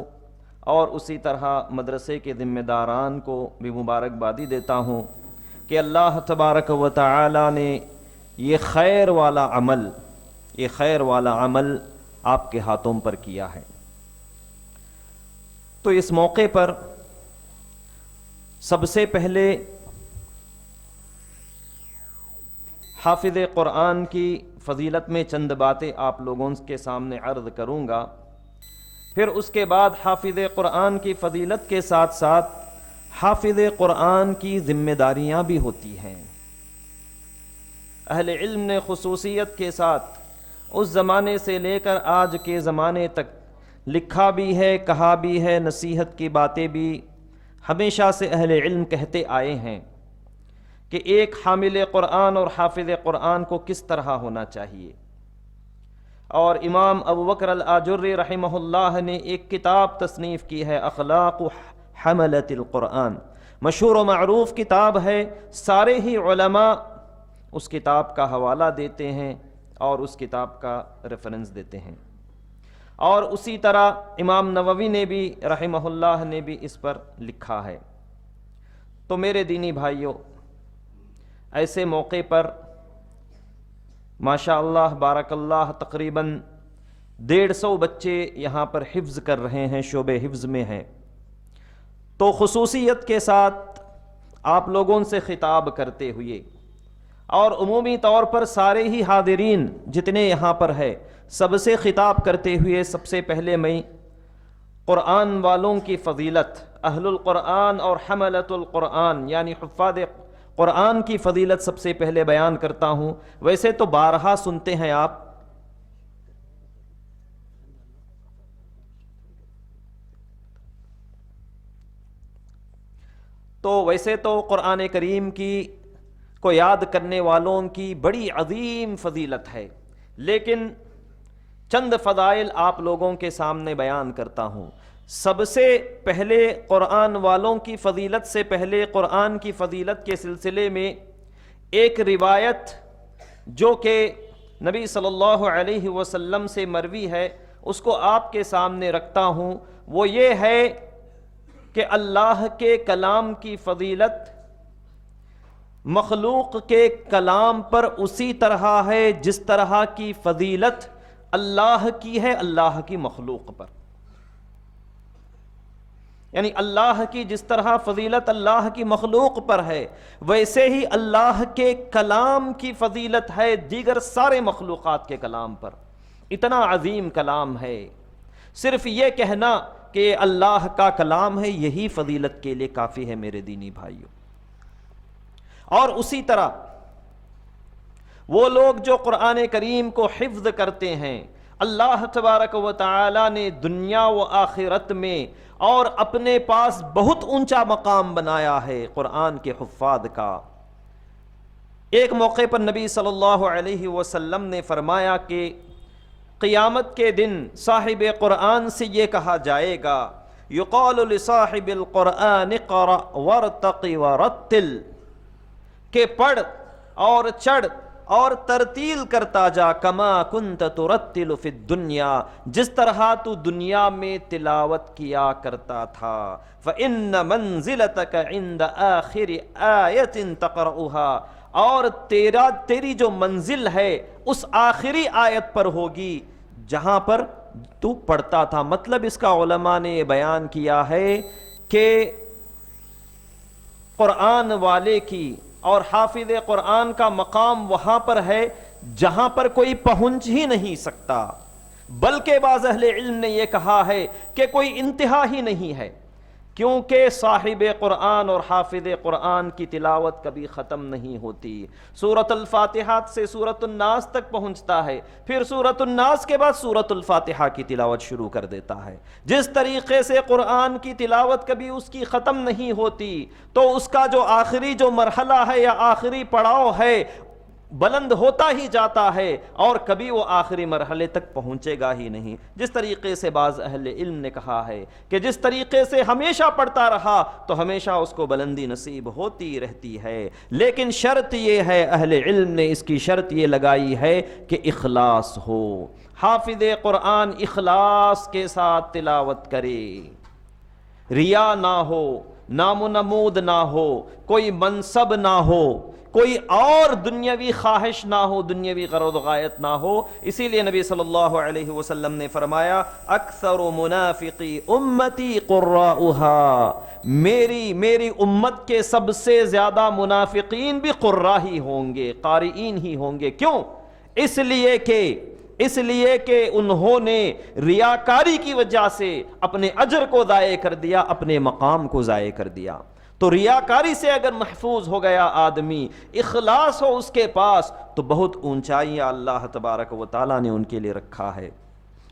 اور اسی طرح مدرسے کے ذمہ داران کو بھی مبارکبادی دیتا ہوں کہ اللہ تبارک و تعالی نے یہ خیر والا عمل آپ کے ہاتھوں پر کیا ہے۔ تو اس موقع پر سب سے پہلے حافظ قرآن کی فضیلت میں چند باتیں آپ لوگوں کے سامنے عرض کروں گا، پھر اس کے بعد حافظ قرآن کی فضیلت کے ساتھ ساتھ حافظ قرآن کی ذمہ داریاں بھی ہوتی ہیں۔ اہل علم نے خصوصیت کے ساتھ اس زمانے سے لے کر آج کے زمانے تک لکھا بھی ہے، کہا بھی ہے، نصیحت کی باتیں بھی ہمیشہ سے اہل علم کہتے آئے ہیں کہ ایک حامل قرآن اور حافظ قرآن کو کس طرح ہونا چاہیے۔ اور امام ابو بکر الآجری رحمہ اللہ نے ایک کتاب تصنیف کی ہے، اخلاق حملۃ القرآن، مشہور و معروف کتاب ہے، سارے ہی علماء اس کتاب کا حوالہ دیتے ہیں اور اس کتاب کا ریفرنس دیتے ہیں۔ اور اسی طرح امام نووی نے بھی رحمہ اللہ نے بھی اس پر لکھا ہے۔ تو میرے دینی بھائیوں، ایسے موقع پر ماشاء اللہ بارک اللہ تقریباً 150 بچے یہاں پر حفظ کر رہے ہیں، شعبہ حفظ میں ہیں، تو خصوصیت کے ساتھ آپ لوگوں سے خطاب کرتے ہوئے اور عمومی طور پر سارے ہی حاضرین جتنے یہاں پر ہے سب سے خطاب کرتے ہوئے سب سے پہلے میں قرآن والوں کی فضیلت، اہل القرآن اور حملۃ القرآن یعنی حفاظ قرآن کی فضیلت سب سے پہلے بیان کرتا ہوں۔ ویسے تو بارہا سنتے ہیں آپ، تو ویسے تو قرآن کریم کو یاد کرنے والوں کی بڑی عظیم فضیلت ہے، لیکن چند فضائل آپ لوگوں کے سامنے بیان کرتا ہوں۔ سب سے پہلے قرآن والوں کی فضیلت سے پہلے قرآن کی فضیلت کے سلسلے میں ایک روایت جو کہ نبی صلی اللہ علیہ وسلم سے مروی ہے اس کو آپ کے سامنے رکھتا ہوں۔ وہ یہ ہے کہ اللہ کے کلام کی فضیلت مخلوق کے کلام پر اسی طرح ہے جس طرح کی فضیلت اللہ کی ہے اللہ کی مخلوق پر، یعنی اللہ کی جس طرح فضیلت اللہ کی مخلوق پر ہے ویسے ہی اللہ کے کلام کی فضیلت ہے دیگر سارے مخلوقات کے کلام پر۔ اتنا عظیم کلام ہے، صرف یہ کہنا کہ یہ اللہ کا کلام ہے یہی فضیلت کے لیے کافی ہے میرے دینی بھائیوں۔ اور اسی طرح وہ لوگ جو قرآن کریم کو حفظ کرتے ہیں، اللہ تبارک و تعالی نے دنیا و آخرت میں اور اپنے پاس بہت اونچا مقام بنایا ہے قرآن کے حفاظ کا۔ ایک موقع پر نبی صلی اللہ علیہ وسلم نے فرمایا کہ قیامت کے دن صاحب قرآن سے یہ کہا جائے گا، یقال لصاحب القرآن اقرأ وارتق ورتل، کہ پڑھ اور چڑھ اور ترتیل کرتا جا کما کنت ترتل فی الدنیا، جس طرح تو دنیا میں تلاوت کیا کرتا تھا. فإن منزلتک عند آخر آیت تقرؤها، اور تیری جو منزل ہے اس آخری آیت پر ہوگی جہاں پر تو پڑھتا تھا. مطلب اس کا علماء نے بیان کیا ہے کہ قرآن والے کی اور حافظ قرآن کا مقام وہاں پر ہے جہاں پر کوئی پہنچ ہی نہیں سکتا، بلکہ بعض اہل علم نے یہ کہا ہے کہ کوئی انتہا ہی نہیں ہے، کیونکہ صاحب قرآن اور حافظ قرآن کی تلاوت کبھی ختم نہیں ہوتی. سورۃ الفاتحہ سے سورۃ الناس تک پہنچتا ہے، پھر سورۃ الناس کے بعد سورۃ الفاتحہ کی تلاوت شروع کر دیتا ہے. جس طریقے سے قرآن کی تلاوت کبھی اس کی ختم نہیں ہوتی، تو اس کا جو آخری جو مرحلہ ہے یا آخری پڑاؤ ہے بلند ہوتا ہی جاتا ہے اور کبھی وہ آخری مرحلے تک پہنچے گا ہی نہیں. جس طریقے سے بعض اہل علم نے کہا ہے کہ جس طریقے سے ہمیشہ پڑھتا رہا تو ہمیشہ اس کو بلندی نصیب ہوتی رہتی ہے، لیکن شرط یہ ہے، اہل علم نے اس کی شرط یہ لگائی ہے کہ اخلاص ہو. حافظ قرآن اخلاص کے ساتھ تلاوت کرے، ریا نہ ہو، نام و نمود نہ ہو، کوئی منصب نہ ہو، کوئی اور دنیاوی خواہش نہ ہو، دنیاوی غرض و غایت نہ ہو. اسی لیے نبی صلی اللہ علیہ وسلم نے فرمایا اکثر منافقی امتی قراؤها، میری امت کے سب سے زیادہ منافقین بھی قراء ہی ہوں گے، قارئین ہی ہوں گے. کیوں؟ اس لیے کہ انہوں نے ریاکاری کی وجہ سے اپنے اجر کو ضائع کر دیا، اپنے مقام کو ضائع کر دیا. تو ریاکاری سے اگر محفوظ ہو گیا آدمی، اخلاص ہو اس کے پاس، تو بہت اونچائیاں اللہ تبارک و تعالیٰ نے ان کے لیے رکھا ہے.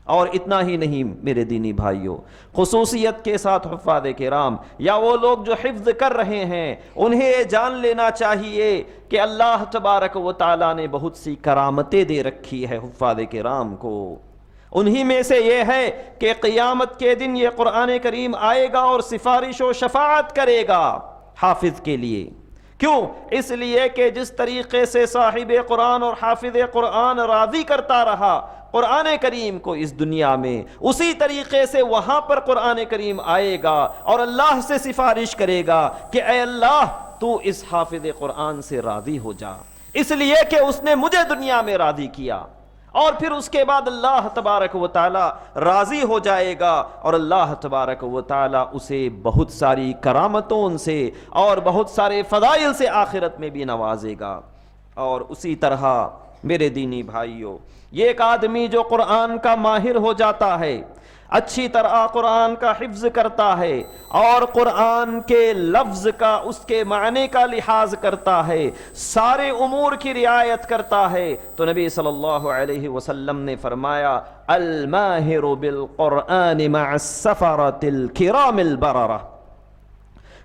اور اتنا ہی نہیں میرے دینی بھائیوں، خصوصیت کے ساتھ حفاظ کرام یا وہ لوگ جو حفظ کر رہے ہیں انہیں یہ جان لینا چاہیے کہ اللہ تبارک و تعالیٰ نے بہت سی کرامتیں دے رکھی ہے حفاظ کرام کو. انہی میں سے یہ ہے کہ قیامت کے دن یہ قرآن کریم آئے گا اور سفارش و شفاعت کرے گا حافظ کے لیے. کیوں؟ اس لیے کہ جس طریقے سے صاحب قرآن اور حافظ قرآن راضی کرتا رہا قرآن کریم کو اس دنیا میں، اسی طریقے سے وہاں پر قرآن کریم آئے گا اور اللہ سے سفارش کرے گا کہ اے اللہ تو اس حافظ قرآن سے راضی ہو جا، اس لیے کہ اس نے مجھے دنیا میں راضی کیا. اور پھر اس کے بعد اللہ تبارک و تعالی راضی ہو جائے گا اور اللہ تبارک و تعالی اسے بہت ساری کرامتوں سے اور بہت سارے فضائل سے آخرت میں بھی نوازے گا. اور اسی طرح میرے دینی بھائیوں، یہ ایک آدمی جو قرآن کا ماہر ہو جاتا ہے، اچھی طرح قرآن کا حفظ کرتا ہے اور قرآن کے لفظ کا، اس کے معنی کا لحاظ کرتا ہے، سارے امور کی رعایت کرتا ہے، تو نبی صلی اللہ علیہ وسلم نے فرمایا الماہر بالقرآن مع السفرۃ الکرام البررہ،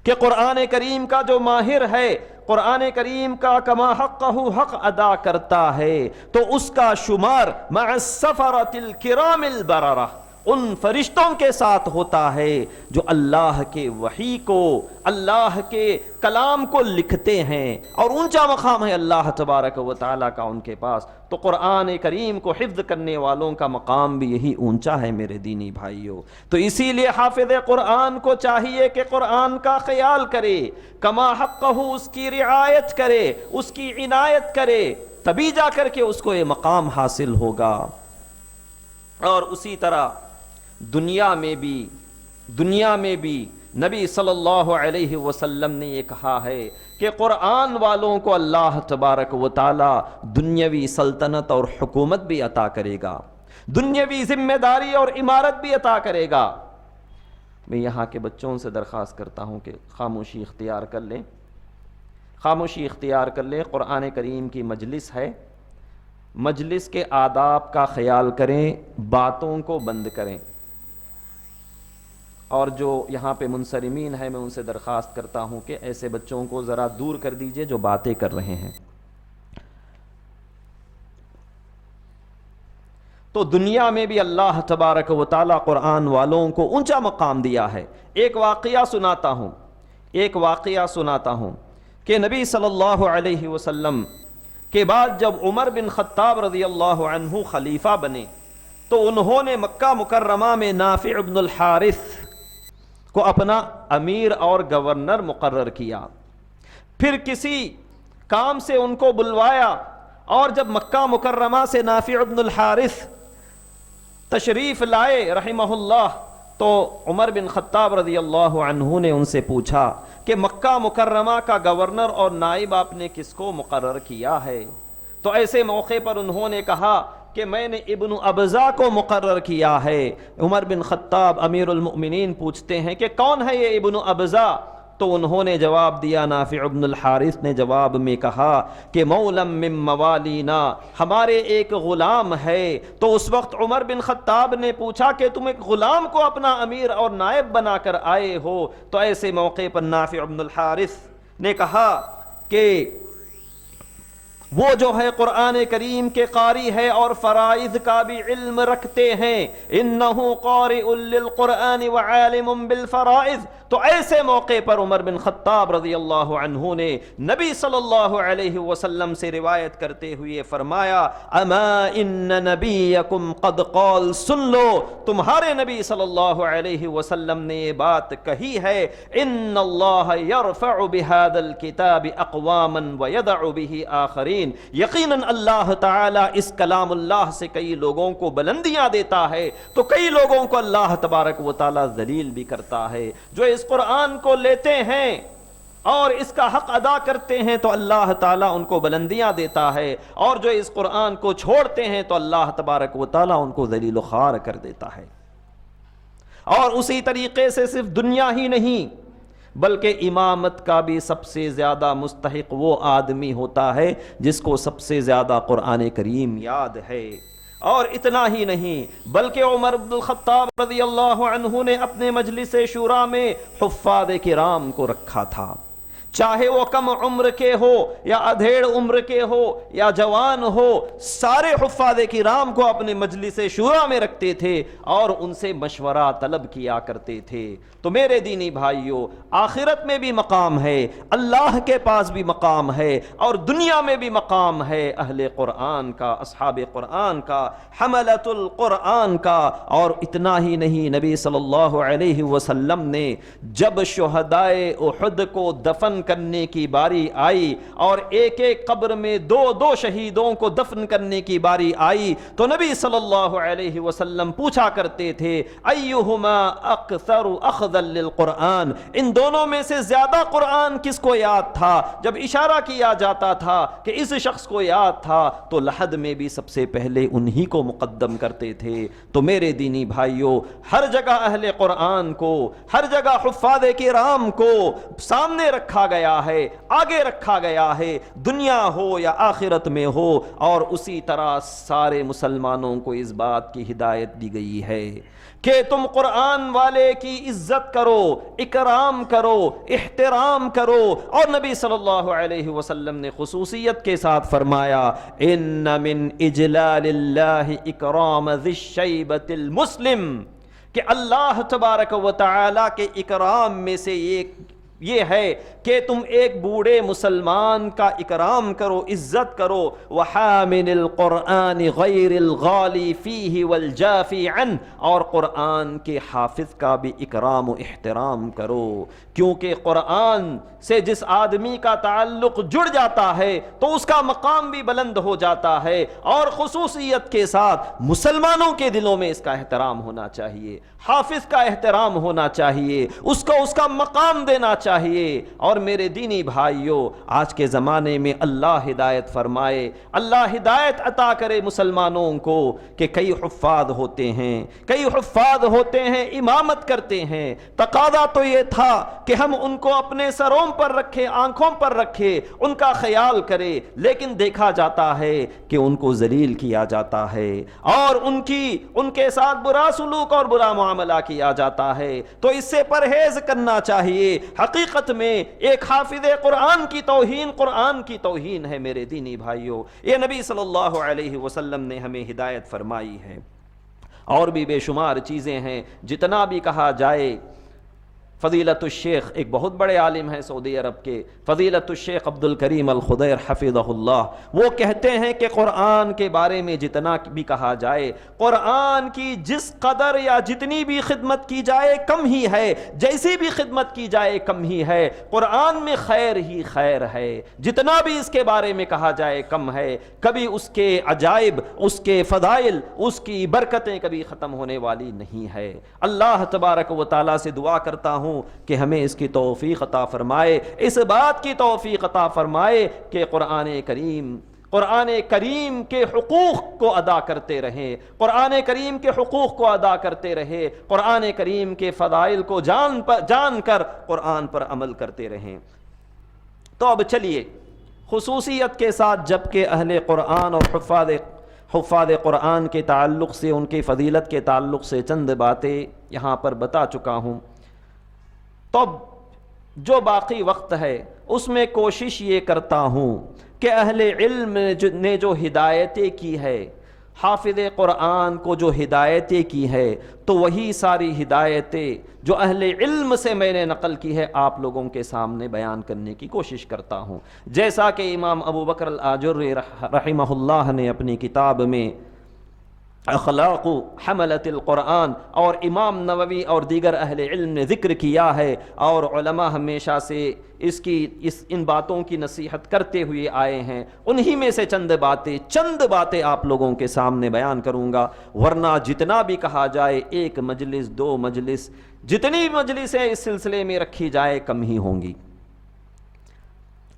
کہ قرآن کریم کا جو ماہر ہے، قرآن کریم کا کما حقہ حق ادا کرتا ہے، تو اس کا شمار مع السفرۃ الکرام البررہ ان فرشتوں کے ساتھ ہوتا ہے جو اللہ کے وحی کو، اللہ کے کلام کو لکھتے ہیں، اور اونچا مقام ہے اللہ تبارک و تعالیٰ کا ان کے پاس. تو قرآن کریم کو حفظ کرنے والوں کا مقام بھی یہی اونچا ہے میرے دینی بھائیوں. تو اسی لیے حافظ قرآن کو چاہیے کہ قرآن کا خیال کرے، کما حقہ اس کی رعایت کرے، اس کی عنایت کرے، تبھی جا کر کے اس کو یہ مقام حاصل ہوگا. اور اسی طرح دنیا میں بھی نبی صلی اللہ علیہ وسلم نے یہ کہا ہے کہ قرآن والوں کو اللہ تبارک و تعالی دنیاوی سلطنت اور حکومت بھی عطا کرے گا، دنیاوی ذمہ داری اور امارت بھی عطا کرے گا. میں یہاں کے بچوں سے درخواست کرتا ہوں کہ خاموشی اختیار کر لیں، خاموشی اختیار کر لیں. قرآن کریم کی مجلس ہے، مجلس کے آداب کا خیال کریں، باتوں کو بند کریں. اور جو یہاں پہ منصرمین ہیں میں ان سے درخواست کرتا ہوں کہ ایسے بچوں کو ذرا دور کر دیجئے جو باتیں کر رہے ہیں. تو دنیا میں بھی اللہ تبارک و تعالیٰ قرآن والوں کو اونچا مقام دیا ہے. ایک واقعہ سناتا ہوں کہ نبی صلی اللہ علیہ وسلم کے بعد جب عمر بن خطاب رضی اللہ عنہ خلیفہ بنے تو انہوں نے مکہ مکرمہ میں نافع بن الحارث کو اپنا امیر اور گورنر مقرر کیا. پھر کسی کام سے ان کو بلوایا اور جب مکہ مکرمہ سے نافع بن الحارث تشریف لائے رحمہ اللہ تو عمر بن خطاب رضی اللہ عنہ نے ان سے پوچھا کہ مکہ مکرمہ کا گورنر اور نائب آپ نے کس کو مقرر کیا ہے؟ تو ایسے موقع پر انہوں نے کہا کہ میں نے ابن ابزہ کو مقرر کیا ہے. عمر بن خطاب امیر المؤمنین پوچھتے ہیں کہ کون ہے یہ ابن ابزہ؟ تو انہوں نے جواب دیا، نافع بن الحارث نے جواب میں کہا کہ مولم من موالینا، ہمارے ایک غلام ہے. تو اس وقت عمر بن خطاب نے پوچھا کہ تم ایک غلام کو اپنا امیر اور نائب بنا کر آئے ہو؟ تو ایسے موقع پر نافع بن الحارث نے کہا کہ وہ جو ہے قرآن کریم کے قاری ہے اور فرائض کا بھی علم رکھتے ہیں، انہو قارئ للقرآن وعالم بالفرائض. تو ایسے موقع پر عمر بن خطاب رضی اللہ عنہ نے نبی صلی اللہ علیہ وسلم سے روایت کرتے ہوئے فرمایا، اما ان نبیکم قد قال، سن لو تمہارے نبی صلی اللہ علیہ وسلم نے یہ بات کہی ہے، ان اللہ یرفع بہذا الکتاب اقواما ویدع بہ آخرین، یقیناً اللہ تعالی اس کلام اللہ سے کئی لوگوں کو بلندیاں دیتا ہے تو کئی لوگوں کو اللہ تبارک و تعالی ذلیل بھی کرتا ہے. جو اس قرآن کو لیتے ہیں اور اس کا حق ادا کرتے ہیں تو اللہ تعالیٰ ان کو بلندیاں دیتا ہے، اور جو اس قرآن کو چھوڑتے ہیں تو اللہ تبارک و تعالیٰ ان کو ذلیل و خوار کر دیتا ہے. اور اسی طریقے سے صرف دنیا ہی نہیں بلکہ امامت کا بھی سب سے زیادہ مستحق وہ آدمی ہوتا ہے جس کو سب سے زیادہ قرآن کریم یاد ہے. اور اتنا ہی نہیں بلکہ عمر بن الخطاب رضی اللہ عنہ نے اپنے مجلس شورا میں حفاظ کرام کو رکھا تھا، چاہے وہ کم عمر کے ہو یا ادھیڑ عمر کے ہو یا جوان ہو، سارے حفاظ کرام کو اپنے مجلس شورا میں رکھتے تھے اور ان سے مشورہ طلب کیا کرتے تھے. تو میرے دینی بھائیوں، آخرت میں بھی مقام ہے، اللہ کے پاس بھی مقام ہے، اور دنیا میں بھی مقام ہے اہل قرآن کا، اصحاب قرآن کا، حملۃ القرآن کا. اور اتنا ہی نہیں، نبی صلی اللہ علیہ وسلم نے جب شہدائے احد کو دفن کرنے کی باری آئی اور ایک ایک قبر میں دو دو شہیدوں کو دفن کرنے کی باری آئی تو نبی صلی اللہ علیہ وسلم پوچھا کرتے تھے، ایہما اکثر اخذا للقرآن، ان دونوں میں سے زیادہ قرآن کس کو یاد تھا؟ جب اشارہ کیا جاتا تھا کہ اس شخص کو یاد تھا تو لحد میں بھی سب سے پہلے انہی کو مقدم کرتے تھے. تو میرے دینی بھائیوں، ہر جگہ اہل قرآن کو، ہر جگہ حفاظ کرام کو سامنے رکھا گیا ہے، آگے رکھا گیا ہے، دنیا ہو یا آخرت میں ہو. اور اسی طرح سارے مسلمانوں کو اس بات کی ہدایت دی گئی ہے کہ تم قرآن والے کی عزت کرو، اکرام کرو، احترام کرو. اور نبی صلی اللہ علیہ وسلم نے خصوصیت کے ساتھ فرمایا، ان من اجلال اللہ اکرام ذی الشیبۃ المسلم، کہ اللہ تبارک و تعالی کے اکرام میں سے یہ ہے کہ تم ایک بوڑھے مسلمان کا اکرام کرو، عزت کرو. وحامل القرآن غیر الغالی فیہ والجافی عنہ، اور قرآن کے حافظ کا بھی اکرام و احترام کرو، کیونکہ قرآن سے جس آدمی کا تعلق جڑ جاتا ہے تو اس کا مقام بھی بلند ہو جاتا ہے. اور خصوصیت کے ساتھ مسلمانوں کے دلوں میں اس کا احترام ہونا چاہیے، حافظ کا احترام ہونا چاہیے، اس کو اس کا مقام دینا چاہیے. اور میرے دینی بھائیوں، آج کے زمانے میں اللہ ہدایت فرمائے، اللہ ہدایت عطا کرے مسلمانوں کو کہ کئی حفاظ ہوتے ہیں امامت کرتے ہیں. تقاضا تو یہ تھا کہ ہم ان کو اپنے سروں پر رکھے، آنکھوں پر رکھے، ان کا خیال کرے، لیکن دیکھا جاتا ہے کہ ان کو ذلیل کیا جاتا ہے اور ان کے ساتھ برا سلوک اور برا معاملہ کیا جاتا ہے. تو اس سے پرہیز کرنا چاہیے. حقیقت میں ایک حافظ قرآن کی توہین ہے میرے دینی بھائیوں. یہ نبی صلی اللہ علیہ وسلم نے ہمیں ہدایت فرمائی ہے. اور بھی بے شمار چیزیں ہیں، جتنا بھی کہا جائے فضیلت الشیخ ایک بہت بڑے عالم ہیں سعودی عرب کے، فضیلت الشیخ عبد الکریم الخدیر حفظہ اللہ، وہ کہتے ہیں کہ قرآن کے بارے میں جتنا بھی کہا جائے، قرآن کی جس قدر یا جتنی بھی خدمت کی جائے کم ہی ہے، جیسی بھی خدمت کی جائے کم ہی ہے، قرآن میں خیر ہی خیر ہے، جتنا بھی اس کے بارے میں کہا جائے کم ہے، کبھی اس کے عجائب، اس کے فضائل، اس کی برکتیں کبھی ختم ہونے والی نہیں ہے۔ اللہ تبارک و تعالیٰ سے دعا کرتا ہوں کہ ہمیں اس کی توفیق عطا فرمائے، اس بات کی توفیق عطا فرمائے کہ قرآن کریم کے حقوق کو ادا کرتے رہیں، قرآن کریم کے حقوق کو ادا کرتے رہیں، قرآن کریم کے فضائل کو جان کر قرآن پر عمل کرتے رہیں۔ تو اب چلیے خصوصیت کے ساتھ، جبکہ اہل قرآن اور حفاظ قرآن کے تعلق سے، ان کی فضیلت کے تعلق سے چند باتیں یہاں پر بتا چکا ہوں، تو جو باقی وقت ہے اس میں کوشش یہ کرتا ہوں کہ اہل علم نے جو ہدایتیں کی ہے، حافظ قرآن کو جو ہدایتیں کی ہے، تو وہی ساری ہدایتیں جو اہل علم سے میں نے نقل کی ہے آپ لوگوں کے سامنے بیان کرنے کی کوشش کرتا ہوں۔ جیسا کہ امام ابو بکر الآجری رحمہ اللہ نے اپنی کتاب میں اخلاق حملت القرآن، اور امام نووی اور دیگر اہل علم نے ذکر کیا ہے، اور علماء ہمیشہ سے ان باتوں کی نصیحت کرتے ہوئے آئے ہیں، انہی میں سے چند باتیں آپ لوگوں کے سامنے بیان کروں گا، ورنہ جتنا بھی کہا جائے، ایک مجلس، دو مجلس، جتنی مجلسیں اس سلسلے میں رکھی جائے کم ہی ہوں گی۔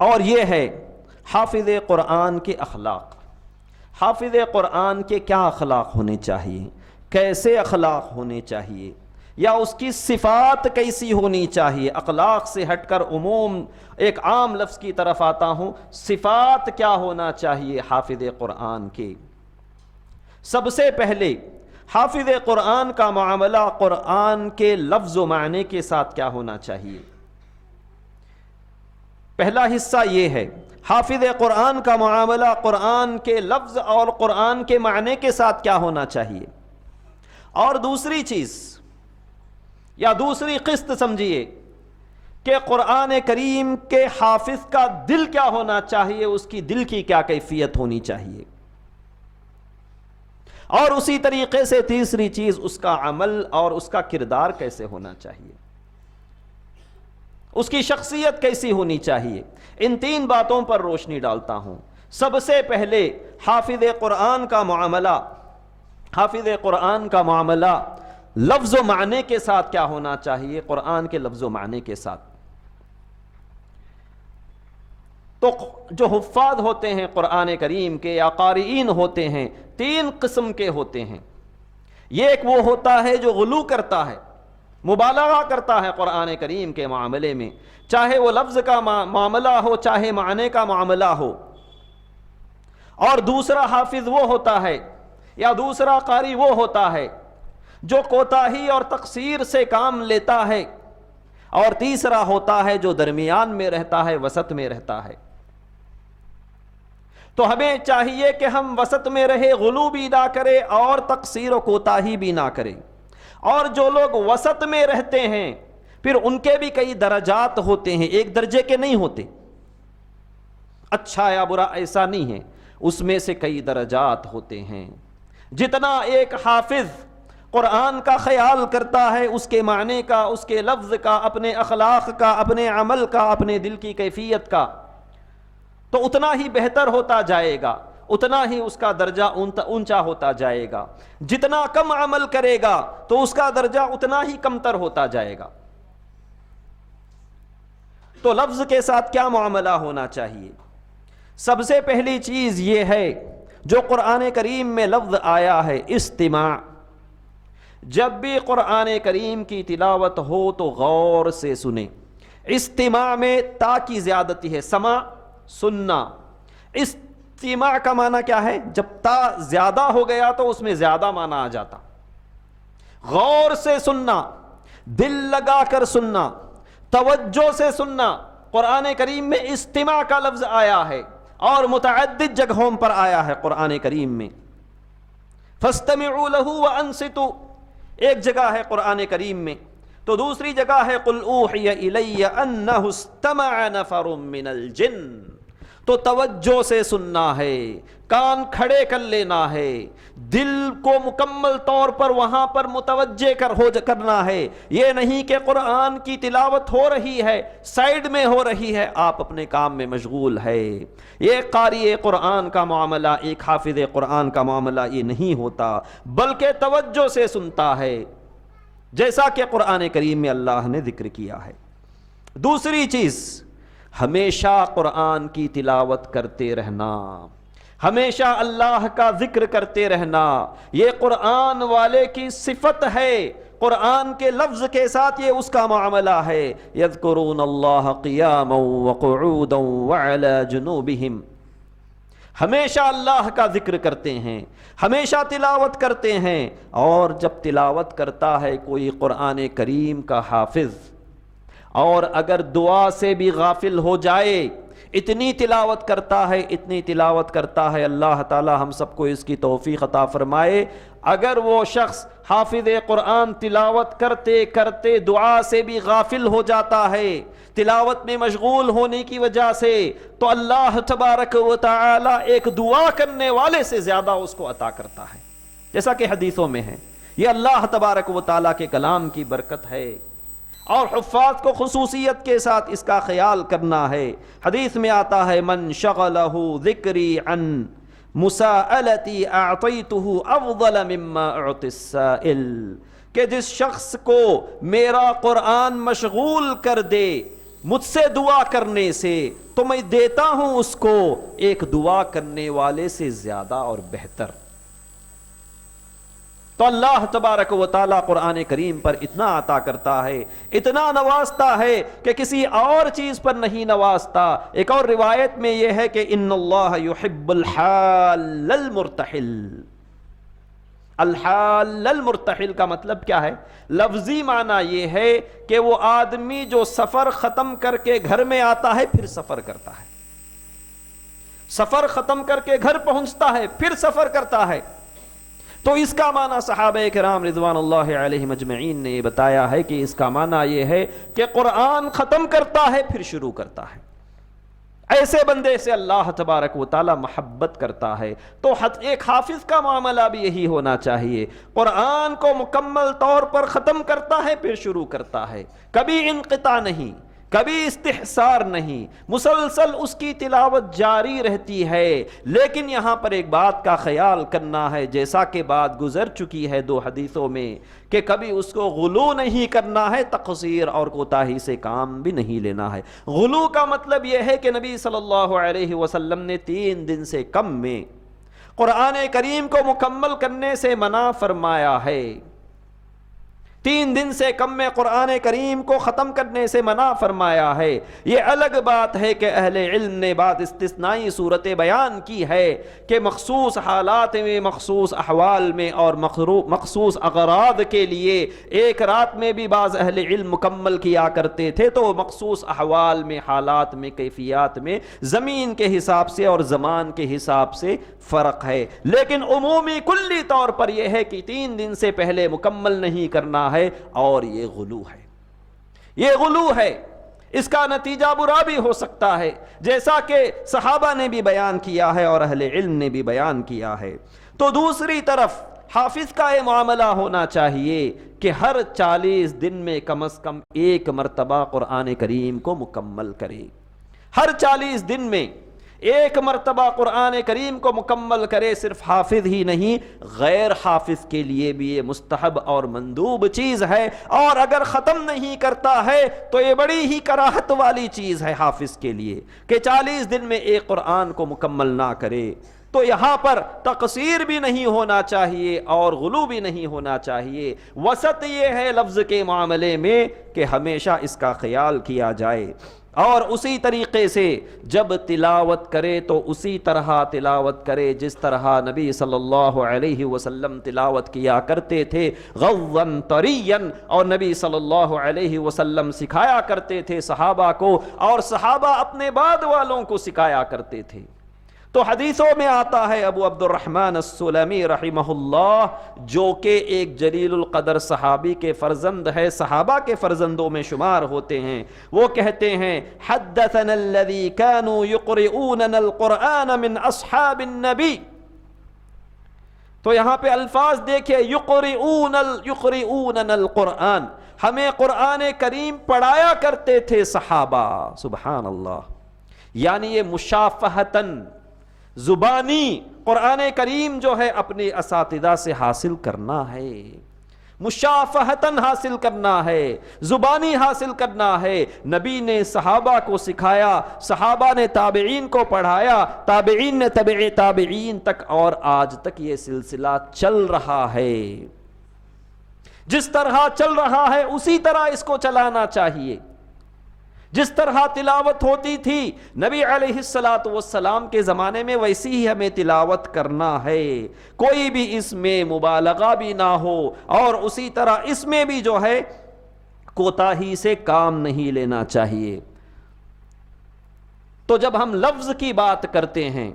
اور یہ ہے حافظ قرآن کے اخلاق۔ حافظ قرآن کے کیا اخلاق ہونے چاہیے، کیسے اخلاق ہونے چاہیے، یا اس کی صفات کیسی ہونی چاہیے۔ اخلاق سے ہٹ کر ایک عام لفظ کی طرف آتا ہوں، صفات کیا ہونا چاہیے حافظ قرآن کے۔ سب سے پہلے حافظ قرآن کا معاملہ قرآن کے لفظ و معنی کے ساتھ کیا ہونا چاہیے۔ پہلا حصہ یہ ہے، حافظ قرآن کا معاملہ قرآن کے لفظ اور قرآن کے معنی کے ساتھ کیا ہونا چاہیے۔ اور دوسری چیز یا دوسری قسط سمجھیے کہ قرآن کریم کے حافظ کا دل کیا ہونا چاہیے، اس کی دل کی کیا کیفیت ہونی چاہیے۔ اور اسی طریقے سے تیسری چیز اس کا عمل اور اس کا کردار کیسے ہونا چاہیے، اس کی شخصیت کیسی ہونی چاہیے۔ ان تین باتوں پر روشنی ڈالتا ہوں۔ سب سے پہلے حافظ قرآن کا معاملہ لفظ و معنی کے ساتھ کیا ہونا چاہیے، قرآن کے لفظ و معنی کے ساتھ۔ تو جو حفاظ ہوتے ہیں قرآن کریم کے یا قارئین ہوتے ہیں، تین قسم کے ہوتے ہیں۔ یہ ایک وہ ہوتا ہے جو غلو کرتا ہے، مبالغہ کرتا ہے قرآن کریم کے معاملے میں، چاہے وہ لفظ کا معاملہ ہو، چاہے معنی کا معاملہ ہو۔ اور دوسرا حافظ وہ ہوتا ہے یا دوسرا قاری وہ ہوتا ہے جو کوتاہی اور تقصیر سے کام لیتا ہے، اور تیسرا ہوتا ہے جو درمیان میں رہتا ہے، وسط میں رہتا ہے۔ تو ہمیں چاہیے کہ ہم وسط میں رہے، غلو بھی نہ کرے اور تقصیر و کوتاہی بھی نہ کرے۔ اور جو لوگ وسط میں رہتے ہیں پھر ان کے بھی کئی درجات ہوتے ہیں، ایک درجے کے نہیں ہوتے، اچھا یا برا ایسا نہیں ہے، اس میں سے کئی درجات ہوتے ہیں۔ جتنا ایک حافظ قرآن کا خیال کرتا ہے، اس کے معنی کا، اس کے لفظ کا، اپنے اخلاق کا، اپنے عمل کا، اپنے دل کی کیفیت کا، تو اتنا ہی بہتر ہوتا جائے گا، اتنا ہی اس کا درجہ اونچا ہوتا جائے گا۔ جتنا کم عمل کرے گا تو اس کا درجہ اتنا ہی کمتر ہوتا جائے گا۔ تو لفظ کے ساتھ کیا معاملہ ہونا چاہیے؟ سب سے پہلی چیز یہ ہے، جو قرآن کریم میں لفظ آیا ہے استماع۔ جب بھی قرآن کریم کی تلاوت ہو تو غور سے سنیں۔ استماع میں تا کی زیادتی ہے، سماع سننا۔ استماع کا معنی کیا ہے؟ جب تا زیادہ ہو گیا تو اس میں زیادہ معنی آ جاتا۔ غور سے سننا، دل لگا کر سننا، توجہ سے سننا۔ قرآن کریم میں استماع کا لفظ آیا ہے اور متعدد جگہوں پر آیا ہے قرآن کریم میں۔ فاستمعوا له وانصتوا ایک جگہ ہے قرآن کریم میں، تو دوسری جگہ ہے قل اوحی الی انہ استمع نفر من الجن، تو توجہ سے سننا ہے، کان کھڑے کر لینا ہے، دل کو مکمل طور پر وہاں پر متوجہ کرنا ہے۔ یہ نہیں کہ قرآن کی تلاوت ہو رہی ہے، سائیڈ میں ہو رہی ہے، آپ اپنے کام میں مشغول ہے۔ یہ قاری قرآن کا معاملہ، ایک حافظ قرآن کا معاملہ یہ نہیں ہوتا، بلکہ توجہ سے سنتا ہے، جیسا کہ قرآن کریم میں اللہ نے ذکر کیا ہے۔ دوسری چیز، ہمیشہ قرآن کی تلاوت کرتے رہنا، ہمیشہ اللہ کا ذکر کرتے رہنا، یہ قرآن والے کی صفت ہے، قرآن کے لفظ کے ساتھ یہ اس کا معاملہ ہے۔ یذکرون اللہ قیاما وقعودا وعلی جنوبہم، ہمیشہ اللہ کا ذکر کرتے ہیں، ہمیشہ تلاوت کرتے ہیں، اور جب تلاوت کرتا ہے کوئی قرآن کریم کا حافظ، اور اگر دعا سے بھی غافل ہو جائے، اتنی تلاوت کرتا ہے، اتنی تلاوت کرتا ہے، اللہ تعالی ہم سب کو اس کی توفیق عطا فرمائے، اگر وہ شخص حافظ قرآن تلاوت کرتے کرتے دعا سے بھی غافل ہو جاتا ہے، تلاوت میں مشغول ہونے کی وجہ سے، تو اللہ تبارک و تعالی ایک دعا کرنے والے سے زیادہ اس کو عطا کرتا ہے، جیسا کہ حدیثوں میں ہے۔ یہ اللہ تبارک و تعالی کے کلام کی برکت ہے، اور حفاظ کو خصوصیت کے ساتھ اس کا خیال کرنا ہے۔ حدیث میں آتا ہے من شغلہ ذکری عن مساءلتی اعطیتہ افضل مما اعطی السائل، کہ جس شخص کو میرا قرآن مشغول کر دے مجھ سے دعا کرنے سے، تو میں دیتا ہوں اس کو ایک دعا کرنے والے سے زیادہ اور بہتر۔ تو اللہ تبارک و تعالیٰ قرآن کریم پر اتنا عطا کرتا ہے، اتنا نوازتا ہے کہ کسی اور چیز پر نہیں نوازتا۔ ایک اور روایت میں یہ ہے کہ ان اللہ یحب الحال المرتحل۔ الحال المرتحل کا مطلب کیا ہے؟ لفظی معنی یہ ہے کہ وہ آدمی جو سفر ختم کر کے گھر میں آتا ہے پھر سفر کرتا ہے، سفر ختم کر کے گھر پہنچتا ہے پھر سفر کرتا ہے۔ تو اس کا معنی صحابہ کرام رضوان اللہ علیہم اجمعین نے بتایا ہے کہ اس کا معنی یہ ہے کہ قرآن ختم کرتا ہے پھر شروع کرتا ہے۔ ایسے بندے سے اللہ تبارک و تعالی محبت کرتا ہے۔ تو ایک حافظ کا معاملہ بھی یہی ہونا چاہیے، قرآن کو مکمل طور پر ختم کرتا ہے پھر شروع کرتا ہے، کبھی انقطاع نہیں، کبھی استحصار نہیں، مسلسل اس کی تلاوت جاری رہتی ہے۔ لیکن یہاں پر ایک بات کا خیال کرنا ہے، جیسا کہ بات گزر چکی ہے دو حدیثوں میں، کہ کبھی اس کو غلو نہیں کرنا ہے، تقصیر اور کوتاہی سے کام بھی نہیں لینا ہے۔ غلو کا مطلب یہ ہے کہ نبی صلی اللہ علیہ وسلم نے 3 دن سے کم میں قرآن کریم کو مکمل کرنے سے منع فرمایا ہے، 3 دن سے کم میں قرآن کریم کو ختم کرنے سے منع فرمایا ہے۔ یہ الگ بات ہے کہ اہل علم نے بات استثنائی صورتیں بیان کی ہے کہ مخصوص حالات میں، مخصوص احوال میں اور مخصوص اغراض کے لیے ایک رات میں بھی بعض اہل علم مکمل کیا کرتے تھے، تو مخصوص احوال میں، حالات میں، کیفیات میں زمین کے حساب سے اور زمان کے حساب سے فرق ہے۔ لیکن عمومی کلی طور پر یہ ہے کہ 3 دن سے پہلے مکمل نہیں کرنا ہے، اور یہ غلو ہے، یہ غلو ہے۔ اس کا نتیجہ برا بھی ہو سکتا ہے، جیسا کہ صحابہ نے بھی بیان کیا ہے اور اہل علم نے بھی بیان کیا ہے۔ تو دوسری طرف حافظ کا یہ معاملہ ہونا چاہیے کہ ہر 40 دن میں کم از کم 1 مرتبہ قرآن کریم کو مکمل کرے، ہر 40 دن میں 1 مرتبہ قرآن کریم کو مکمل کرے۔ صرف حافظ ہی نہیں، غیر حافظ کے لیے بھی یہ مستحب اور مندوب چیز ہے، اور اگر ختم نہیں کرتا ہے تو یہ بڑی ہی کراہت والی چیز ہے حافظ کے لیے کہ 40 دن میں 1 قرآن کو مکمل نہ کرے۔ تو یہاں پر تقصیر بھی نہیں ہونا چاہیے اور غلو بھی نہیں ہونا چاہیے، وسط یہ ہے لفظ کے معاملے میں کہ ہمیشہ اس کا خیال کیا جائے، اور اسی طریقے سے جب تلاوت کرے تو اسی طرح تلاوت کرے جس طرح نبی صلی اللہ علیہ وسلم تلاوت کیا کرتے تھے، غضًا طريًّا، اور نبی صلی اللہ علیہ وسلم سکھایا کرتے تھے صحابہ کو، اور صحابہ اپنے بعد والوں کو سکھایا کرتے تھے۔ تو حدیثوں میں آتا ہے ابو عبد الرحمن السلمی رحمہ اللہ، جو کہ ایک جلیل القدر صحابی کے فرزند ہے، صحابہ کے فرزندوں میں شمار ہوتے ہیں، وہ کہتے ہیں حدثنا الذی كانوا یقرؤوننا القرآن من اصحاب النبی. تو یہاں پہ الفاظ دیکھیں، یقرؤوننا القرآن، ہمیں قرآن کریم پڑھایا کرتے تھے صحابہ. سبحان اللہ. یعنی یہ مشافہتاً، زبانی قرآن کریم جو ہے اپنے اساتذہ سے حاصل کرنا ہے، مشافہتاً حاصل کرنا ہے، زبانی حاصل کرنا ہے. نبی نے صحابہ کو سکھایا، صحابہ نے تابعین کو پڑھایا، تابعین نے تبع تابعین تک، اور آج تک یہ سلسلہ چل رہا ہے. جس طرح چل رہا ہے اسی طرح اس کو چلانا چاہیے. جس طرح تلاوت ہوتی تھی نبی علیہ الصلاۃ والسلام کے زمانے میں، ویسی ہی ہمیں تلاوت کرنا ہے، کوئی بھی اس میں مبالغہ بھی نہ ہو، اور اسی طرح اس میں بھی جو ہے کوتاہی سے کام نہیں لینا چاہیے. تو جب ہم لفظ کی بات کرتے ہیں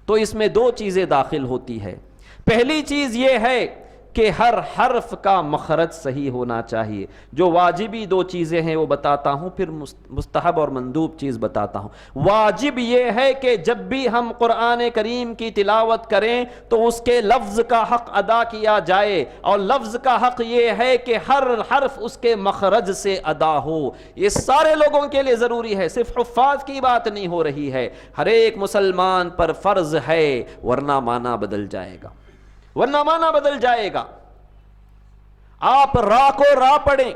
تو اس میں دو چیزیں داخل ہوتی ہے. پہلی چیز یہ ہے کہ ہر حرف کا مخرج صحیح ہونا چاہیے. جو واجبی دو چیزیں ہیں وہ بتاتا ہوں، پھر مستحب اور مندوب چیز بتاتا ہوں. واجب یہ ہے کہ جب بھی ہم قرآن کریم کی تلاوت کریں تو اس کے لفظ کا حق ادا کیا جائے، اور لفظ کا حق یہ ہے کہ ہر حرف اس کے مخرج سے ادا ہو. یہ سارے لوگوں کے لیے ضروری ہے، صرف حفاظ کی بات نہیں ہو رہی ہے، ہر ایک مسلمان پر فرض ہے، ورنہ معنی بدل جائے گا، ورنہ معنی بدل جائے گا. آپ را کو را پڑھیں،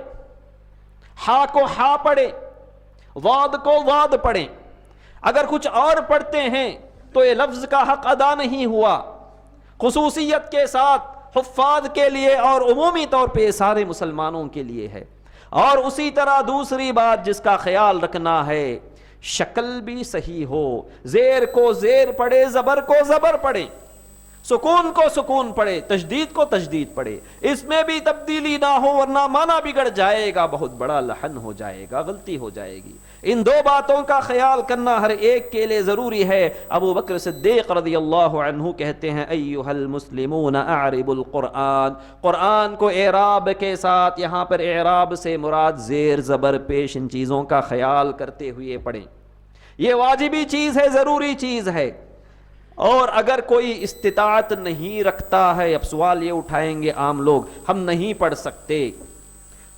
ہا کو ہا پڑھیں، واد کو واد پڑھیں. اگر کچھ اور پڑھتے ہیں تو یہ لفظ کا حق ادا نہیں ہوا. خصوصیت کے ساتھ حفاظ کے لیے اور عمومی طور پہ سارے مسلمانوں کے لیے ہے. اور اسی طرح دوسری بات جس کا خیال رکھنا ہے، شکل بھی صحیح ہو. زیر کو زیر پڑھے، زبر کو زبر پڑھیں، سکون کو سکون پڑھے، تشدید کو تشدید پڑھے. اس میں بھی تبدیلی نہ ہو، ورنہ معنی بگڑ جائے گا، بہت بڑا لحن ہو جائے گا، غلطی ہو جائے گی. ان دو باتوں کا خیال کرنا ہر ایک کے لیے ضروری ہے. ابو بکر صدیق رضی اللہ عنہ کہتے ہیں ایھا المسلمون اعربوا القرآن. قرآن کو اعراب کے ساتھ، یہاں پر اعراب سے مراد زیر زبر پیش، ان چیزوں کا خیال کرتے ہوئے پڑھیں. یہ واجبی چیز ہے، ضروری چیز ہے. اور اگر کوئی استطاعت نہیں رکھتا ہے، اب سوال یہ اٹھائیں گے عام لوگ، ہم نہیں پڑھ سکتے،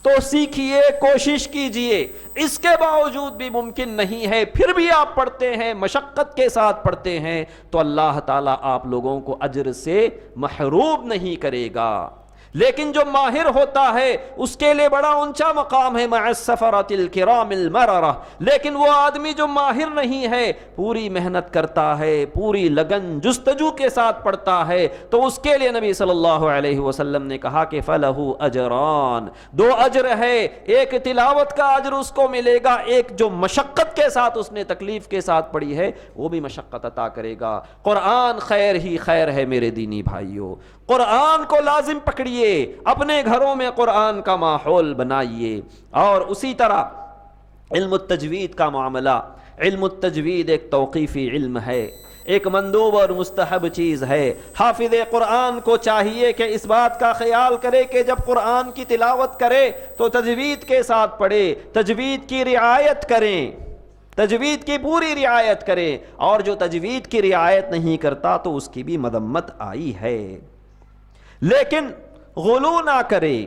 تو سیکھیے، کوشش کیجئے. اس کے باوجود بھی ممکن نہیں ہے، پھر بھی آپ پڑھتے ہیں، مشقت کے ساتھ پڑھتے ہیں، تو اللہ تعالیٰ آپ لوگوں کو اجر سے محروم نہیں کرے گا. لیکن جو ماہر ہوتا ہے اس کے لیے بڑا اونچا مقام ہے، مع السفرۃ الکرام البررہ. لیکن وہ آدمی جو ماہر نہیں ہے، پوری محنت کرتا ہے، پوری لگن جستجو کے ساتھ پڑھتا ہے، تو اس کے لیے نبی صلی اللہ علیہ وسلم نے کہا کہ فَلَهُ أَجْرَانِ، دو اجر ہے. ایک تلاوت کا اجر اس کو ملے گا، ایک جو مشقت کے ساتھ اس نے تکلیف کے ساتھ پڑھی ہے وہ بھی مشقت عطا کرے گا. قرآن خیر ہی خیر ہے میرے دینی بھائیوں. قرآن کو لازم پکڑیے، اپنے گھروں میں قرآن کا ماحول بنائیے. اور اسی طرح علم التجوید کا معاملہ. علم التجوید ایک توقیفی علم ہے، ایک مندوب اور مستحب چیز ہے. حافظ قرآن کو چاہیے کہ اس بات کا خیال کرے کہ جب قرآن کی تلاوت کرے تو تجوید کے ساتھ پڑھے، تجوید کی رعایت کریں، تجوید کی پوری رعایت کریں. اور جو تجوید کی رعایت نہیں کرتا تو اس کی بھی مذمت آئی ہے. لیکن غلو نہ کرے،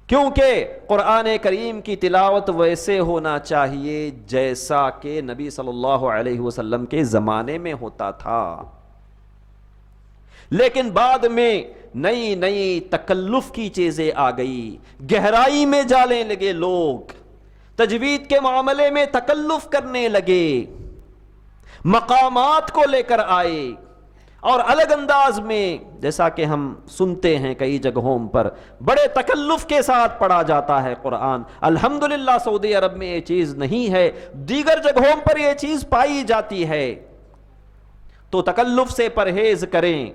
کیونکہ قرآن کریم کی تلاوت ویسے ہونا چاہیے جیسا کہ نبی صلی اللہ علیہ وسلم کے زمانے میں ہوتا تھا. لیکن بعد میں نئی نئی تکلف کی چیزیں آ گئی، گہرائی میں جانے لگے لوگ، تجوید کے معاملے میں تکلف کرنے لگے، مقامات کو لے کر آئے، اور الگ انداز میں، جیسا کہ ہم سنتے ہیں کئی جگہوں پر بڑے تکلف کے ساتھ پڑھا جاتا ہے قرآن. الحمدللہ سعودی عرب میں یہ چیز نہیں ہے، دیگر جگہوں پر یہ چیز پائی جاتی ہے. تو تکلف سے پرہیز کریں.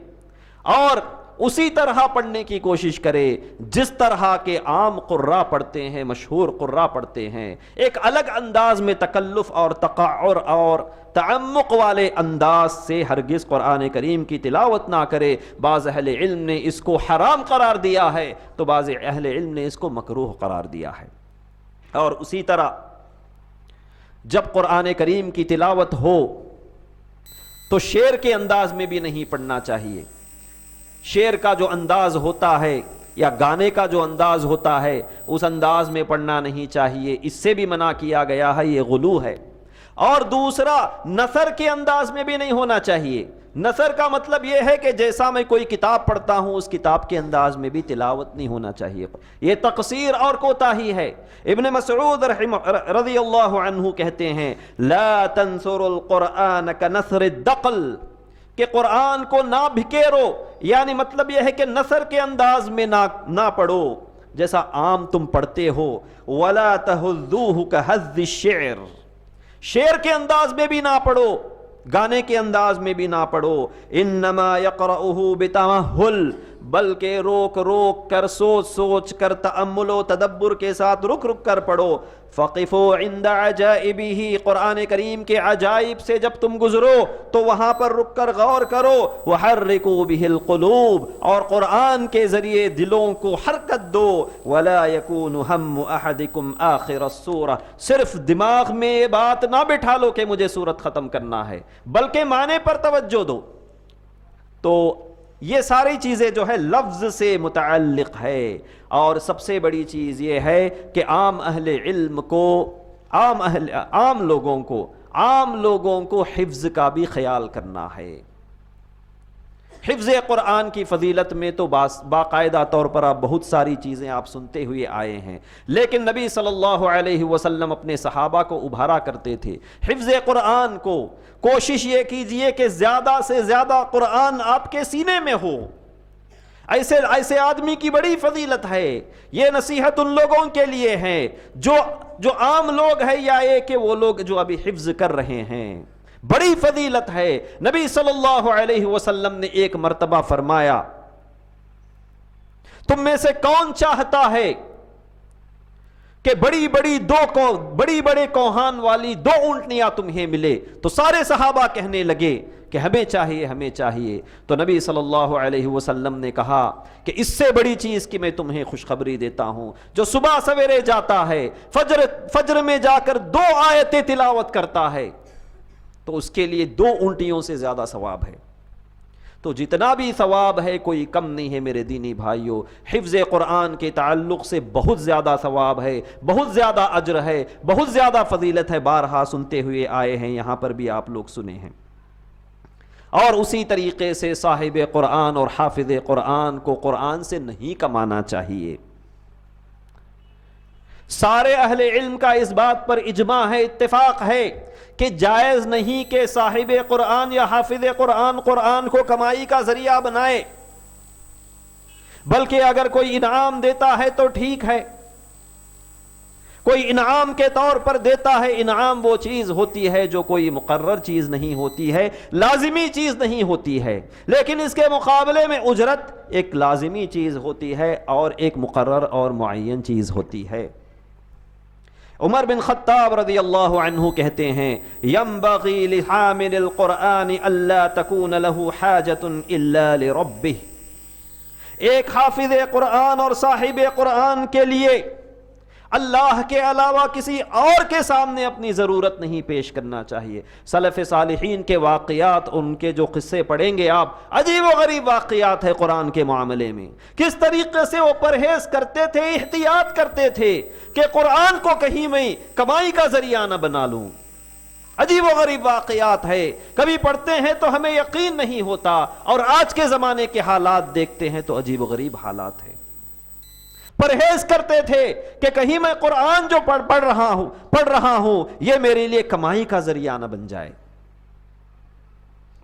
اور اسی طرح پڑھنے کی کوشش کرے جس طرح کے عام قراء پڑھتے ہیں، مشہور قراء پڑھتے ہیں۔ ایک الگ انداز میں تکلف اور تقعر اور تعمق والے انداز سے ہرگز قرآن کریم کی تلاوت نہ کرے۔ بعض اہل علم نے اس کو حرام قرار دیا ہے تو بعض اہل علم نے اس کو مکروہ قرار دیا ہے۔ اور اسی طرح جب قرآن کریم کی تلاوت ہو تو شعر کے انداز میں بھی نہیں پڑھنا چاہیے۔ شعر کا جو انداز ہوتا ہے یا گانے کا جو انداز ہوتا ہے اس انداز میں پڑھنا نہیں چاہیے، اس سے بھی منع کیا گیا ہے، یہ غلو ہے۔ اور دوسرا، نثر کے انداز میں بھی نہیں ہونا چاہیے۔ نثر کا مطلب یہ ہے کہ جیسا میں کوئی کتاب پڑھتا ہوں اس کتاب کے انداز میں بھی تلاوت نہیں ہونا چاہیے، یہ تقصیر اور کوتاہی ہے۔ ابن مسعود رضی اللہ عنہ کہتے ہیں لا تنثر القرآن کنثر الدقل، کہ قرآن کو نہ بھکیرو، یعنی مطلب یہ ہے کہ نثر کے انداز میں نہ پڑھو جیسا عام تم پڑھتے ہو۔ ولا تہذوہ کہذ الشعر، شعر کے انداز میں بھی نہ پڑھو، گانے کے انداز میں بھی نہ پڑھو۔ انما یقرأہ بتمہل، بلکہ روک روک کر، سوچ سوچ کر، تأمل و تدبر کے ساتھ رک رک کر پڑھو۔ فقفوا عند عجائبہ، قرآن کریم کے عجائب سے جب تم گزرو تو وہاں پر رک کر غور کرو۔ وحرکوا بہ القلوب، اور قرآن کے ذریعے دلوں کو حرکت دو۔ ولا یکون ہم احدکم آخر السورہ، صرف دماغ میں یہ بات نہ بٹھا لو کہ مجھے سورت ختم کرنا ہے، بلکہ معنی پر توجہ دو۔ تو یہ ساری چیزیں جو ہے لفظ سے متعلق ہے۔ اور سب سے بڑی چیز یہ ہے کہ عام اہل علم کو، عام لوگوں کو حفظ کا بھی خیال کرنا ہے۔ حفظ قرآن کی فضیلت میں تو باقاعدہ طور پر آپ بہت ساری چیزیں آپ سنتے ہوئے آئے ہیں، لیکن نبی صلی اللہ علیہ وسلم اپنے صحابہ کو ابھارا کرتے تھے حفظ قرآن کو۔ کوشش یہ کیجئے کہ زیادہ سے زیادہ قرآن آپ کے سینے میں ہو۔ ایسے آدمی کی بڑی فضیلت ہے۔ یہ نصیحت ان لوگوں کے لیے ہے جو عام لوگ ہیں یا یہ کہ وہ لوگ جو ابھی حفظ کر رہے ہیں، بڑی فضیلت ہے۔ نبی صلی اللہ علیہ وسلم نے ایک مرتبہ فرمایا تم میں سے کون چاہتا ہے کہ بڑی بڑے کوہان والی 2 اونٹنیاں تمہیں ملے؟ تو سارے صحابہ کہنے لگے کہ ہمیں چاہیے۔ تو نبی صلی اللہ علیہ وسلم نے کہا کہ اس سے بڑی چیز کی میں تمہیں خوشخبری دیتا ہوں، جو صبح سویرے جاتا ہے، فجر میں جا کر 2 آیتیں تلاوت کرتا ہے تو اس کے لیے 2 اونٹیوں سے زیادہ ثواب ہے۔ تو جتنا بھی ثواب ہے کوئی کم نہیں ہے میرے دینی بھائیوں۔ حفظ قرآن کے تعلق سے بہت زیادہ ثواب ہے، بہت زیادہ اجر ہے، بہت زیادہ فضیلت ہے، بارہا سنتے ہوئے آئے ہیں، یہاں پر بھی آپ لوگ سنے ہیں۔ اور اسی طریقے سے صاحب قرآن اور حافظ قرآن کو قرآن سے نہیں کمانا چاہیے۔ سارے اہل علم کا اس بات پر اجماع ہے، اتفاق ہے کہ جائز نہیں کہ صاحب قرآن یا حافظ قرآن کو کمائی کا ذریعہ بنائے، بلکہ اگر کوئی انعام دیتا ہے تو ٹھیک ہے، کوئی انعام کے طور پر دیتا ہے۔ انعام وہ چیز ہوتی ہے جو کوئی مقرر چیز نہیں ہوتی ہے، لازمی چیز نہیں ہوتی ہے، لیکن اس کے مقابلے میں اجرت ایک لازمی چیز ہوتی ہے اور ایک مقرر اور معین چیز ہوتی ہے۔ عمر بن خطاب رضی اللہ عنہ کہتے ہیں ينبغي لحامل القرآن الا تكون له حاجة الا لربه، ایک حافظ قرآن اور صاحب قرآن کے لیے اللہ کے علاوہ کسی اور کے سامنے اپنی ضرورت نہیں پیش کرنا چاہیے۔ سلف صالحین کے واقعات، ان کے جو قصے پڑھیں گے آپ، عجیب و غریب واقعات ہے قرآن کے معاملے میں، کس طریقے سے وہ پرہیز کرتے تھے، احتیاط کرتے تھے کہ قرآن کو کہیں میں کمائی کا ذریعہ نہ بنا لوں۔ عجیب و غریب واقعات ہے، کبھی پڑھتے ہیں تو ہمیں یقین نہیں ہوتا، اور آج کے زمانے کے حالات دیکھتے ہیں تو عجیب و غریب حالات ہیں۔ پرہیز کرتے تھے کہ کہیں میں قرآن جو پڑھ رہا ہوں یہ میرے لیے کمائی کا ذریعہ نہ بن جائے۔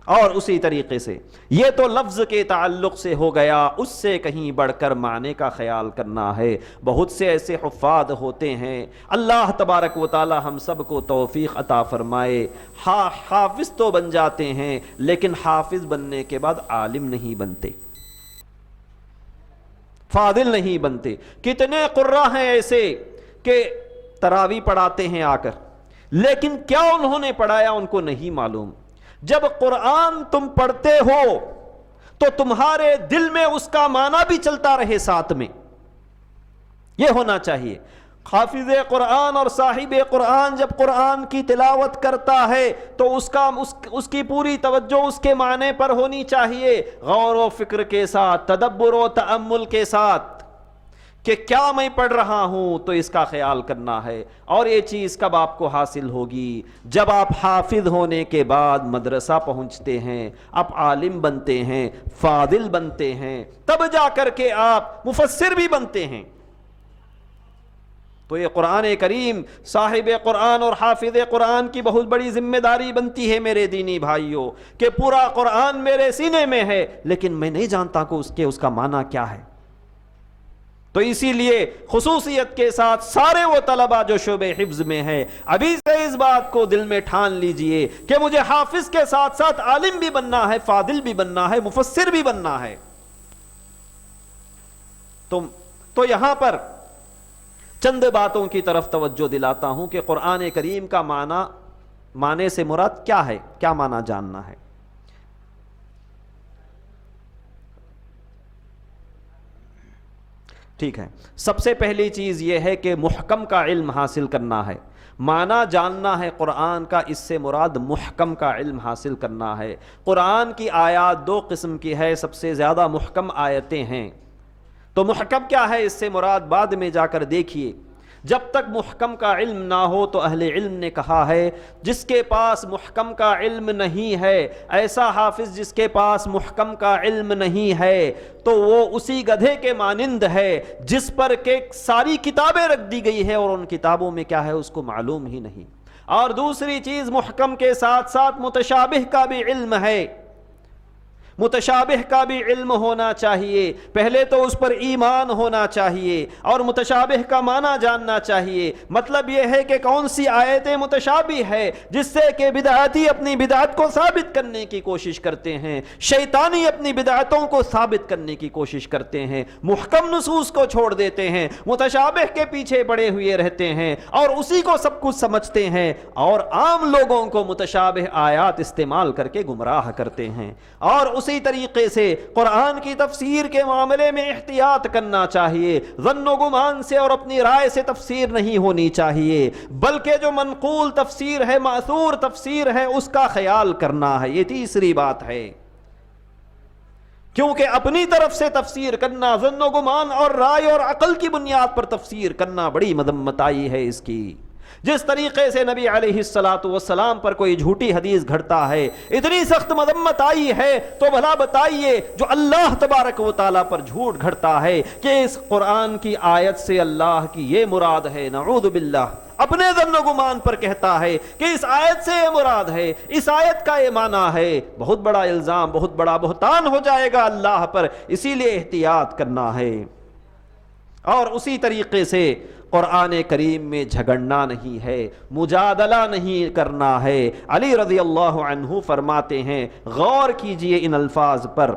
اور اسی طریقے سے یہ تو لفظ کے تعلق سے ہو گیا، اس سے کہیں بڑھ کر معنی کا خیال کرنا ہے۔ بہت سے ایسے حفاظ ہوتے ہیں، اللہ تبارک و تعالی ہم سب کو توفیق عطا فرمائے، حافظ تو بن جاتے ہیں لیکن حافظ بننے کے بعد عالم نہیں بنتے۔ فاضل نہیں بنتے۔ کتنے قرہ ہیں ایسے کہ تراویح پڑھاتے ہیں آ کر، لیکن کیا انہوں نے پڑھایا ان کو نہیں معلوم۔ جب قرآن تم پڑھتے ہو تو تمہارے دل میں اس کا معنی بھی چلتا رہے ساتھ میں، یہ ہونا چاہیے۔ حافظ قرآن اور صاحب قرآن جب قرآن کی تلاوت کرتا ہے تو اس کی پوری توجہ اس کے معنی پر ہونی چاہیے، غور و فکر کے ساتھ، تدبر و تأمل کے ساتھ، کہ کیا میں پڑھ رہا ہوں، تو اس کا خیال کرنا ہے۔ اور یہ چیز کب آپ کو حاصل ہوگی؟ جب آپ حافظ ہونے کے بعد مدرسہ پہنچتے ہیں، آپ عالم بنتے ہیں، فاضل بنتے ہیں، تب جا کر کے آپ مفسر بھی بنتے ہیں۔ تو یہ قرآن کریم صاحب قرآن اور حافظ قرآن کی بہت بڑی ذمہ داری بنتی ہے میرے دینی بھائیوں، کہ پورا قرآن میرے سینے میں ہے لیکن میں نہیں جانتا کہ اس کا معنی کیا ہے۔ تو اسی لیے خصوصیت کے ساتھ سارے وہ طلبہ جو شعبہ حفظ میں ہے، ابھی سے اس بات کو دل میں ٹھان لیجئے کہ مجھے حافظ کے ساتھ ساتھ عالم بھی بننا ہے، فاضل بھی بننا ہے، مفسر بھی بننا ہے۔ تو یہاں پر چند باتوں کی طرف توجہ دلاتا ہوں کہ قرآن کریم کا معنی سے مراد کیا ہے، کیا معنی جاننا ہے۔ ٹھیک ہے، سب سے پہلی چیز یہ ہے کہ محکم کا علم حاصل کرنا ہے، معنی جاننا ہے قرآن کا، اس سے مراد محکم کا علم حاصل کرنا ہے۔ قرآن کی آیات دو قسم کی ہے، سب سے زیادہ محکم آیتیں ہیں۔ تو محکم کیا ہے، اس سے مراد بعد میں جا کر دیکھیے۔ جب تک محکم کا علم نہ ہو تو اہل علم نے کہا ہے جس کے پاس محکم کا علم نہیں ہے، ایسا حافظ جس کے پاس محکم کا علم نہیں ہے تو وہ اسی گدھے کے مانند ہے جس پر کہ ساری کتابیں رکھ دی گئی ہے اور ان کتابوں میں کیا ہے اس کو معلوم ہی نہیں۔ اور دوسری چیز، محکم کے ساتھ ساتھ متشابہ کا بھی علم ہے، متشابہ کا بھی علم ہونا چاہیے۔ پہلے تو اس پر ایمان ہونا چاہیے اور متشابہ کا معنی جاننا چاہیے۔ مطلب یہ ہے کہ کون سی آیتیں متشابہ ہے جس سے کہ بدعتی اپنی بدعت کو ثابت کرنے کی کوشش کرتے ہیں، شیطانی اپنی بدعتوں کو ثابت کرنے کی کوشش کرتے ہیں، محکم نصوص کو چھوڑ دیتے ہیں، متشابہ کے پیچھے پڑے ہوئے رہتے ہیں اور اسی کو سب کچھ سمجھتے ہیں اور عام لوگوں کو متشابہ آیات استعمال کر کے گمراہ کرتے ہیں۔ اور اسی طریقے سے قرآن کی تفسیر کے معاملے میں احتیاط کرنا چاہیے، ظن و گمان سے اور اپنی رائے سے تفسیر نہیں ہونی چاہیے، بلکہ جو منقول تفسیر ہے، ماثور تفسیر ہے، اس کا خیال کرنا ہے۔ یہ تیسری بات ہے، کیونکہ اپنی طرف سے تفسیر کرنا، ظن و گمان اور رائے اور عقل کی بنیاد پر تفسیر کرنا بڑی مذمت آئی ہے اس کی۔ جس طریقے سے نبی علیہ السلام پر کوئی جھوٹی حدیث گھڑتا ہے، اتنی سخت مذمت آئی ہے، تو بھلا بتائیے جو اللہ تبارک و تعالیٰ پر جھوٹ گھڑتا ہے کہ اس قرآن کی آیت سے اللہ کی یہ مراد ہے، نعوذ باللہ، اپنے ظن و گمان پر کہتا ہے کہ اس آیت سے یہ مراد ہے، اس آیت کا یہ معنی ہے، بہت بڑا الزام، بہت بڑا بہتان ہو جائے گا اللہ پر، اسی لیے احتیاط کرنا ہے۔ اور اسی طریقے سے قرآن کریم میں جھگڑنا نہیں ہے، مجادلہ نہیں کرنا ہے۔ علی رضی اللہ عنہ فرماتے ہیں، غور کیجئے ان الفاظ پر،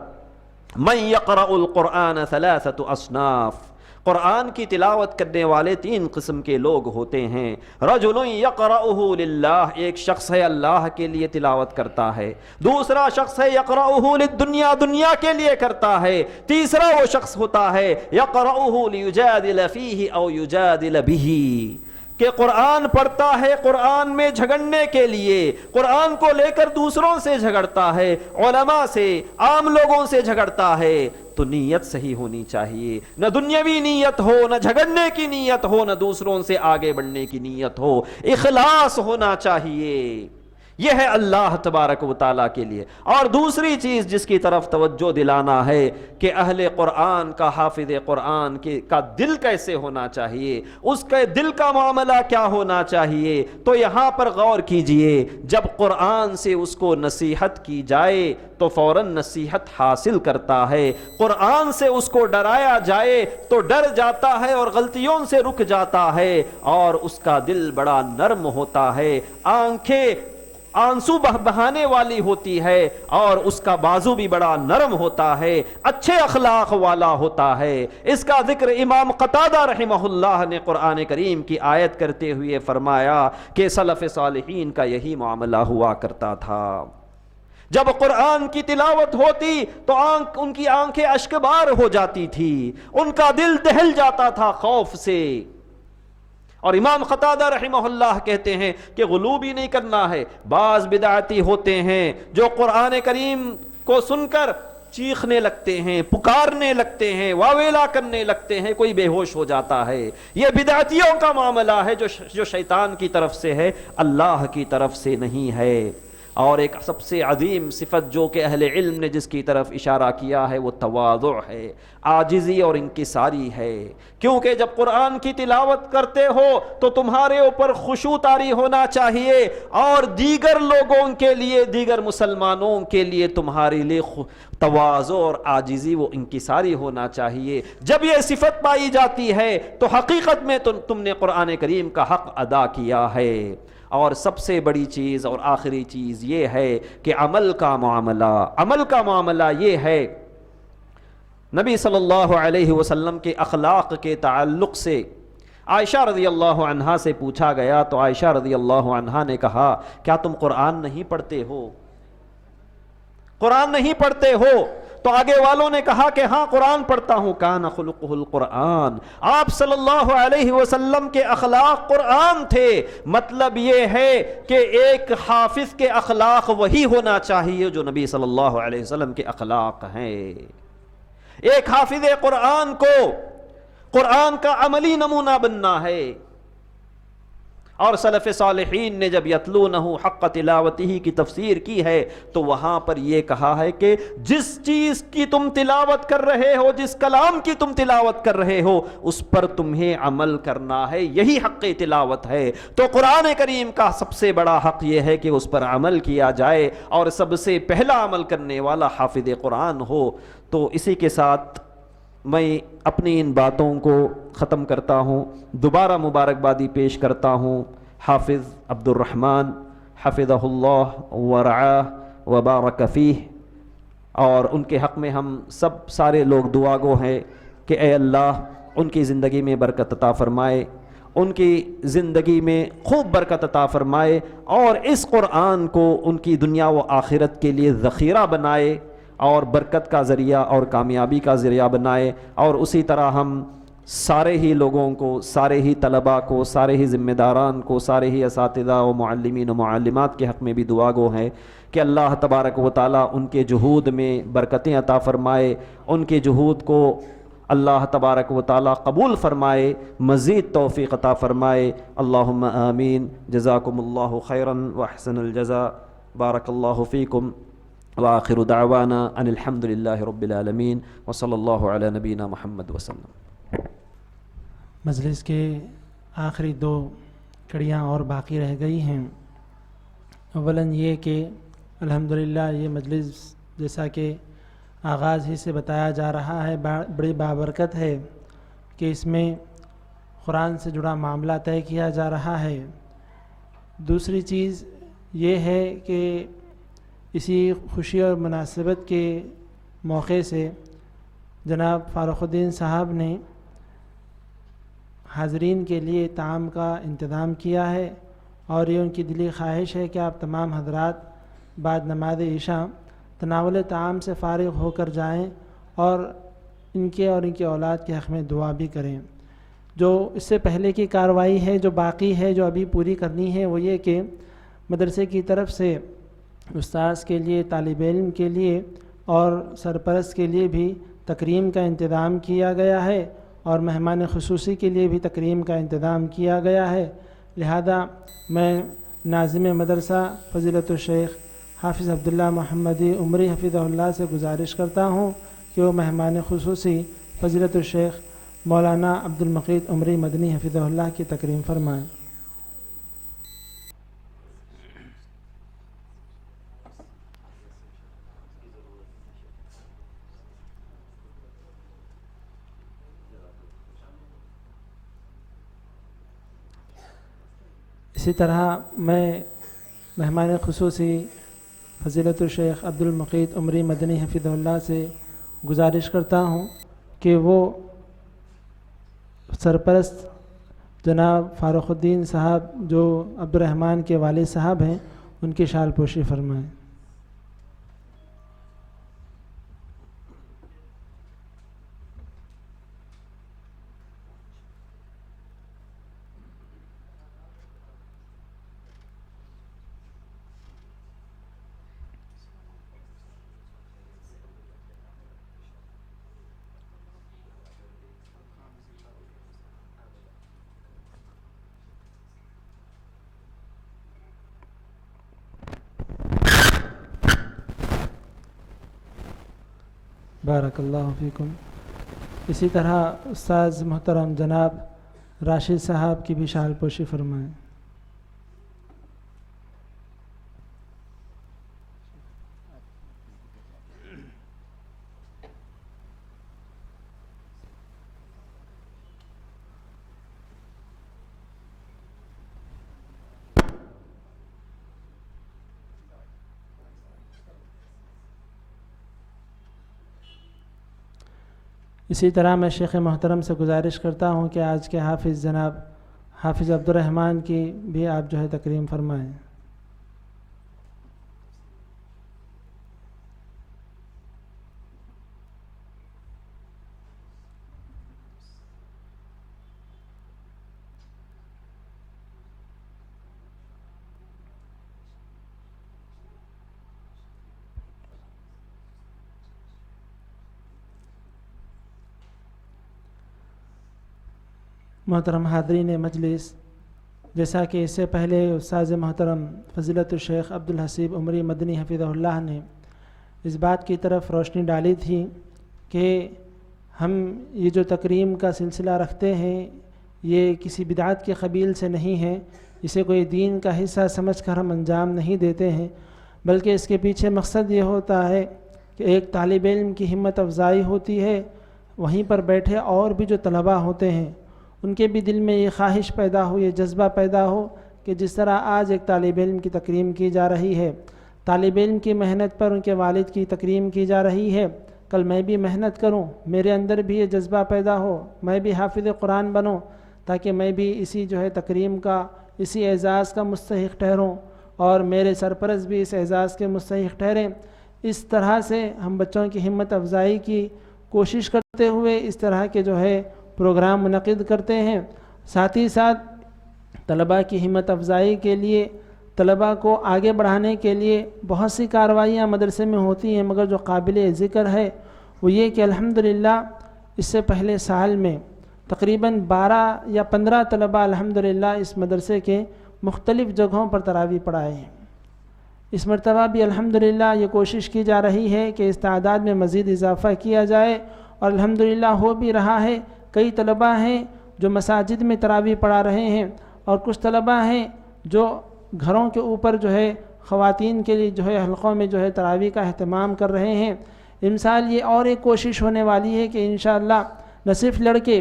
من یقرأ القرآن ثلاثة اصناف، قرآن کی تلاوت کرنے والے تین قسم کے لوگ ہوتے ہیں۔ رجل یقرأہ للہ، ایک شخص ہے اللہ کے لیے تلاوت کرتا ہے، دوسرا شخص ہے یقرأہ للدنیا، دنیا کے لیے کرتا ہے، تیسرا وہ شخص ہوتا ہے یقرأہ لیجادل فیہ او یجادل بہ، کہ قرآن پڑھتا ہے قرآن میں جھگڑنے کے لیے، قرآن کو لے کر دوسروں سے جھگڑتا ہے، علماء سے، عام لوگوں سے جھگڑتا ہے۔ تو نیت صحیح ہونی چاہیے، نہ دنیاوی نیت ہو، نہ جھگڑنے کی نیت ہو، نہ دوسروں سے آگے بڑھنے کی نیت ہو، اخلاص ہونا چاہیے۔ یہ ہے اللہ تبارک و تعالیٰ کے لیے۔ اور دوسری چیز جس کی طرف توجہ دلانا ہے کہ اہل قرآن کا، حافظ قرآن کا دل کیسے ہونا چاہیے، اس کے دل کا معاملہ کیا ہونا چاہیے، تو یہاں پر غور کیجئے، جب قرآن سے اس کو نصیحت کی جائے تو فوراً نصیحت حاصل کرتا ہے، قرآن سے اس کو ڈرایا جائے تو ڈر جاتا ہے اور غلطیوں سے رک جاتا ہے، اور اس کا دل بڑا نرم ہوتا ہے، آنکھیں آنسو بہانے والی ہوتی ہے اور اس کا بازو بھی بڑا نرم ہوتا ہے، اچھے اخلاق والا ہوتا ہے۔ اس کا ذکر امام قتادہ رحمہ اللہ نے قرآن کریم کی آیت کرتے ہوئے فرمایا کہ سلف صالحین کا یہی معاملہ ہوا کرتا تھا۔ جب قرآن کی تلاوت ہوتی تو ان کی آنکھیں اشکبار ہو جاتی تھی، ان کا دل دہل جاتا تھا خوف سے۔ اور امام قتادہ رحمہ اللہ کہتے ہیں کہ غلو بھی نہیں کرنا ہے۔ بعض بدعتی ہوتے ہیں جو قرآن کریم کو سن کر چیخنے لگتے ہیں، پکارنے لگتے ہیں، واویلا کرنے لگتے ہیں، کوئی بے ہوش ہو جاتا ہے۔ یہ بدعتیوں کا معاملہ ہے جو شیطان کی طرف سے ہے، اللہ کی طرف سے نہیں ہے۔ اور ایک سب سے عظیم صفت جو کہ اہل علم نے جس کی طرف اشارہ کیا ہے وہ تواضع ہے، عاجزی اور انکساری ہے۔ کیونکہ جب قرآن کی تلاوت کرتے ہو تو تمہارے اوپر خشوع طاری ہونا چاہیے، اور دیگر لوگوں کے لیے، دیگر مسلمانوں کے لیے تمہارے لیے تواضع اور عاجزی و انکساری ہونا چاہیے۔ جب یہ صفت پائی جاتی ہے تو حقیقت میں تم نے قرآن کریم کا حق ادا کیا ہے۔ اور سب سے بڑی چیز اور آخری چیز یہ ہے کہ عمل کا معاملہ یہ ہے، نبی صلی اللہ علیہ وسلم کے اخلاق کے تعلق سے عائشہ رضی اللہ عنہا سے پوچھا گیا تو عائشہ رضی اللہ عنہا نے کہا کیا تم قرآن نہیں پڑھتے ہو؟ قرآن نہیں پڑھتے ہو؟ تو آگے والوں نے کہا کہ ہاں قرآن پڑھتا ہوں۔ کان خلقہ القرآن، آپ صلی اللہ علیہ وسلم کے اخلاق قرآن تھے۔ مطلب یہ ہے کہ ایک حافظ کے اخلاق وہی ہونا چاہیے جو نبی صلی اللہ علیہ وسلم کے اخلاق ہیں۔ ایک حافظ قرآن کو قرآن کا عملی نمونہ بننا ہے۔ اور سلف صالحین نے جب یتلونہ حق تلاوتہ کی تفسیر کی ہے تو وہاں پر یہ کہا ہے کہ جس چیز کی تم تلاوت کر رہے ہو، جس کلام کی تم تلاوت کر رہے ہو، اس پر تمہیں عمل کرنا ہے، یہی حق تلاوت ہے۔ تو قرآن کریم کا سب سے بڑا حق یہ ہے کہ اس پر عمل کیا جائے، اور سب سے پہلا عمل کرنے والا حافظ قرآن ہو۔ تو اسی کے ساتھ میں اپنی ان باتوں کو ختم کرتا ہوں، دوبارہ مبارکبادی پیش کرتا ہوں حافظ عبد الرحمن حفظہ اللہ ورعاہ وبارک فیہ، اور ان کے حق میں ہم سب سارے لوگ دعا گو ہیں کہ اے اللہ ان کی زندگی میں برکت عطا فرمائے، ان کی زندگی میں خوب برکت عطا فرمائے، اور اس قرآن کو ان کی دنیا و آخرت کے لیے ذخیرہ بنائے اور برکت کا ذریعہ اور کامیابی کا ذریعہ بنائے۔ اور اسی طرح ہم سارے ہی لوگوں کو، سارے ہی طلباء کو، سارے ہی ذمہ داران کو، سارے ہی اساتذہ و معلمین و معلمات کے حق میں بھی دعا گو ہیں کہ اللہ تبارک و تعالیٰ ان کے جہود میں برکتیں عطا فرمائے، ان کے جہود کو اللہ تبارک و تعالیٰ قبول فرمائے، مزید توفیق عطا فرمائے۔ اللہم آمین۔ جزاکم اللہ خیرا واحسن الجزاء، بارک اللہ فیکم، وآخر دعوانا ان الحمد للہ رب العالمین، وصلی اللہ علی نبینا محمد وسلم۔ مجلس کے آخری دو کڑیاں اور باقی رہ گئی ہیں۔ اولاً یہ کہ الحمدللہ یہ مجلس جیسا کہ آغاز ہی سے بتایا جا رہا ہے بڑی بابرکت ہے کہ اس میں قرآن سے جڑا معاملہ طے کیا جا رہا ہے۔ دوسری چیز یہ ہے کہ اسی خوشی اور مناسبت کے موقع سے جناب فاروق الدین صاحب نے حاضرین کے لیے طعام کا انتظام کیا ہے، اور یہ ان کی دلی خواہش ہے کہ آپ تمام حضرات بعد نماز عشاء تناول طعام سے فارغ ہو کر جائیں اور ان کے اور ان کے اولاد کے حق میں دعا بھی کریں۔ جو اس سے پہلے کی کارروائی ہے جو باقی ہے، جو ابھی پوری کرنی ہے، وہ یہ کہ مدرسے کی طرف سے استاذ کے لیے، طالب علم کے لیے اور سرپرست کے لیے بھی تکریم کا انتظام کیا گیا ہے، اور مہمان خصوصی کے لیے بھی تکریم کا انتظام کیا گیا ہے۔ لہذا میں ناظم مدرسہ فضیلت الشیخ حافظ عبداللہ محمدی عمری حفظہ اللہ سے گزارش کرتا ہوں کہ وہ مہمان خصوصی فضیلت الشیخ مولانا عبد المقید عمری مدنی حفظہ اللہ کی تکریم فرمائیں۔ اسی طرح میں مہمان خصوصی فضیلت الشیخ عبدالمقید عمری مدنی حفظہ اللہ سے گزارش کرتا ہوں کہ وہ سرپرست جناب فاروق الدین صاحب جو عبدالرحمن کے والد صاحب ہیں ان کی شال پوشی فرمائیں۔ بارک اللہ فیکم۔ اسی طرح استاذ محترم جناب راشد صاحب کی بھی شال پوشی فرمائیں۔ اسی طرح میں شیخ محترم سے گزارش کرتا ہوں کہ آج کے حافظ جناب حافظ عبدالرحمن کی بھی آپ جو ہے تکریم فرمائیں۔ محترم حاضرین مجلس، جیسا کہ اس سے پہلے استاذ محترم فضیلت الشیخ عبدالحسیب عمری مدنی حفظہ اللہ نے اس بات کی طرف روشنی ڈالی تھی کہ ہم یہ جو تکریم کا سلسلہ رکھتے ہیں یہ کسی بدعت کے قبیل سے نہیں ہے، اسے کوئی دین کا حصہ سمجھ کر ہم انجام نہیں دیتے ہیں، بلکہ اس کے پیچھے مقصد یہ ہوتا ہے کہ ایک طالب علم کی ہمت افزائی ہوتی ہے، وہیں پر بیٹھے اور بھی جو طلباء ہوتے ہیں ان کے بھی دل میں یہ خواہش پیدا ہو، یہ جذبہ پیدا ہو کہ جس طرح آج ایک طالب علم کی تکریم کی جا رہی ہے، طالب علم کی محنت پر ان کے والد کی تکریم کی جا رہی ہے، کل میں بھی محنت کروں، میرے اندر بھی یہ جذبہ پیدا ہو، میں بھی حافظ قرآن بنوں تاکہ میں بھی اسی جو ہے تکریم کا، اسی اعزاز کا مستحق ٹھہروں اور میرے سرپرست بھی اس اعزاز کے مستحق ٹھہریں۔ اس طرح سے ہم بچوں کی ہمت افزائی کی کوشش کرتے ہوئے اس طرح کے جو ہے پروگرام منعقد کرتے ہیں۔ ساتھ ہی ساتھ طلباء کی ہمت افزائی کے لیے، طلباء کو آگے بڑھانے کے لیے بہت سی کارروائیاں مدرسے میں ہوتی ہیں، مگر جو قابل ذکر ہے وہ یہ کہ الحمدللہ اس سے پہلے سال میں تقریباً 12 یا 15 طلباء الحمدللہ اس مدرسے کے مختلف جگہوں پر تراویح پڑھائے ہیں۔ اس مرتبہ بھی الحمدللہ یہ کوشش کی جا رہی ہے کہ اس تعداد میں مزید اضافہ کیا جائے، اور الحمدللہ ہو بھی رہا ہے۔ کئی طلباء ہیں جو مساجد میں تراویح پڑھا رہے ہیں، اور کچھ طلباء ہیں جو گھروں کے اوپر جو ہے خواتین کے لیے جو ہے حلقوں میں جو ہے تراویح کا اہتمام کر رہے ہیں۔ امسال یہ اور ایک کوشش ہونے والی ہے کہ انشاءاللہ نہ صرف لڑکے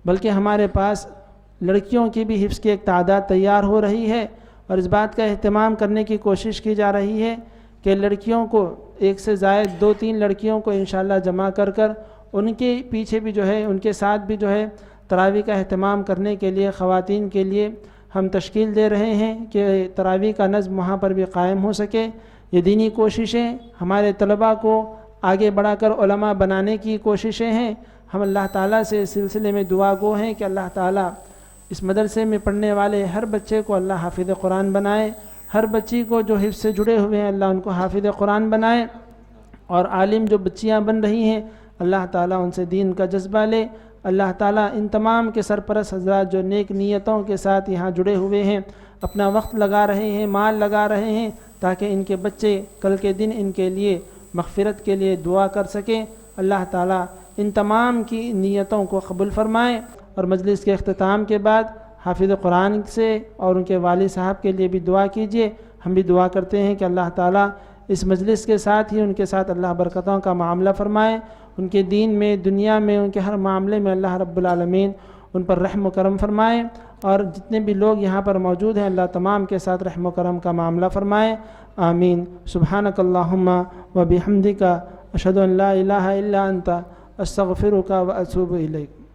بلکہ ہمارے پاس لڑکیوں کی بھی حفظ کی ایک تعداد تیار ہو رہی ہے، اور اس بات کا اہتمام کرنے کی کوشش کی جا رہی ہے کہ لڑکیوں کو ایک سے زائد 2-3 لڑکیوں کو انشاءاللہ جمع کر ان کے پیچھے بھی جو ہے ان کے ساتھ بھی جو ہے تراویح کا اہتمام کرنے کے لیے خواتین کے لیے ہم تشکیل دے رہے ہیں کہ تراویح کا نظم وہاں پر بھی قائم ہو سکے۔ یہ دینی کوششیں ہمارے طلباء کو آگے بڑھا کر علماء بنانے کی کوششیں ہیں۔ ہم اللہ تعالیٰ سے اس سلسلے میں دعا گو ہیں کہ اللہ تعالیٰ اس مدرسے میں پڑھنے والے ہر بچے کو اللہ حافظ قرآن بنائے، ہر بچی کو جو حفظ سے جڑے ہوئے ہیں اللہ ان کو حافظ قرآن بنائے، اور عالم جو بچیاں بن رہی ہیں اللہ تعالیٰ ان سے دین کا جذبہ لے۔ اللہ تعالیٰ ان تمام کے سرپرست حضرات جو نیک نیتوں کے ساتھ یہاں جڑے ہوئے ہیں، اپنا وقت لگا رہے ہیں، مال لگا رہے ہیں، تاکہ ان کے بچے کل کے دن ان کے لیے مغفرت کے لیے دعا کر سکیں۔ اللہ تعالیٰ ان تمام کی نیتوں کو قبول فرمائے۔ اور مجلس کے اختتام کے بعد حافظ قرآن سے اور ان کے والد صاحب کے لیے بھی دعا کیجیے۔ ہم بھی دعا کرتے ہیں کہ اللہ تعالیٰ اس مجلس کے ساتھ ہی ان کے ساتھ اللہ برکتوں کا معاملہ فرمائے، ان کے دین میں، دنیا میں، ان کے ہر معاملے میں اللہ رب العالمین ان پر رحم و کرم فرمائے، اور جتنے بھی لوگ یہاں پر موجود ہیں اللہ تمام کے ساتھ رحم و کرم کا معاملہ فرمائے، آمین۔ سبحانک اللہم و بحمدک اشہد ان لا الہ الا انت استغفرک و اتوب الیک۔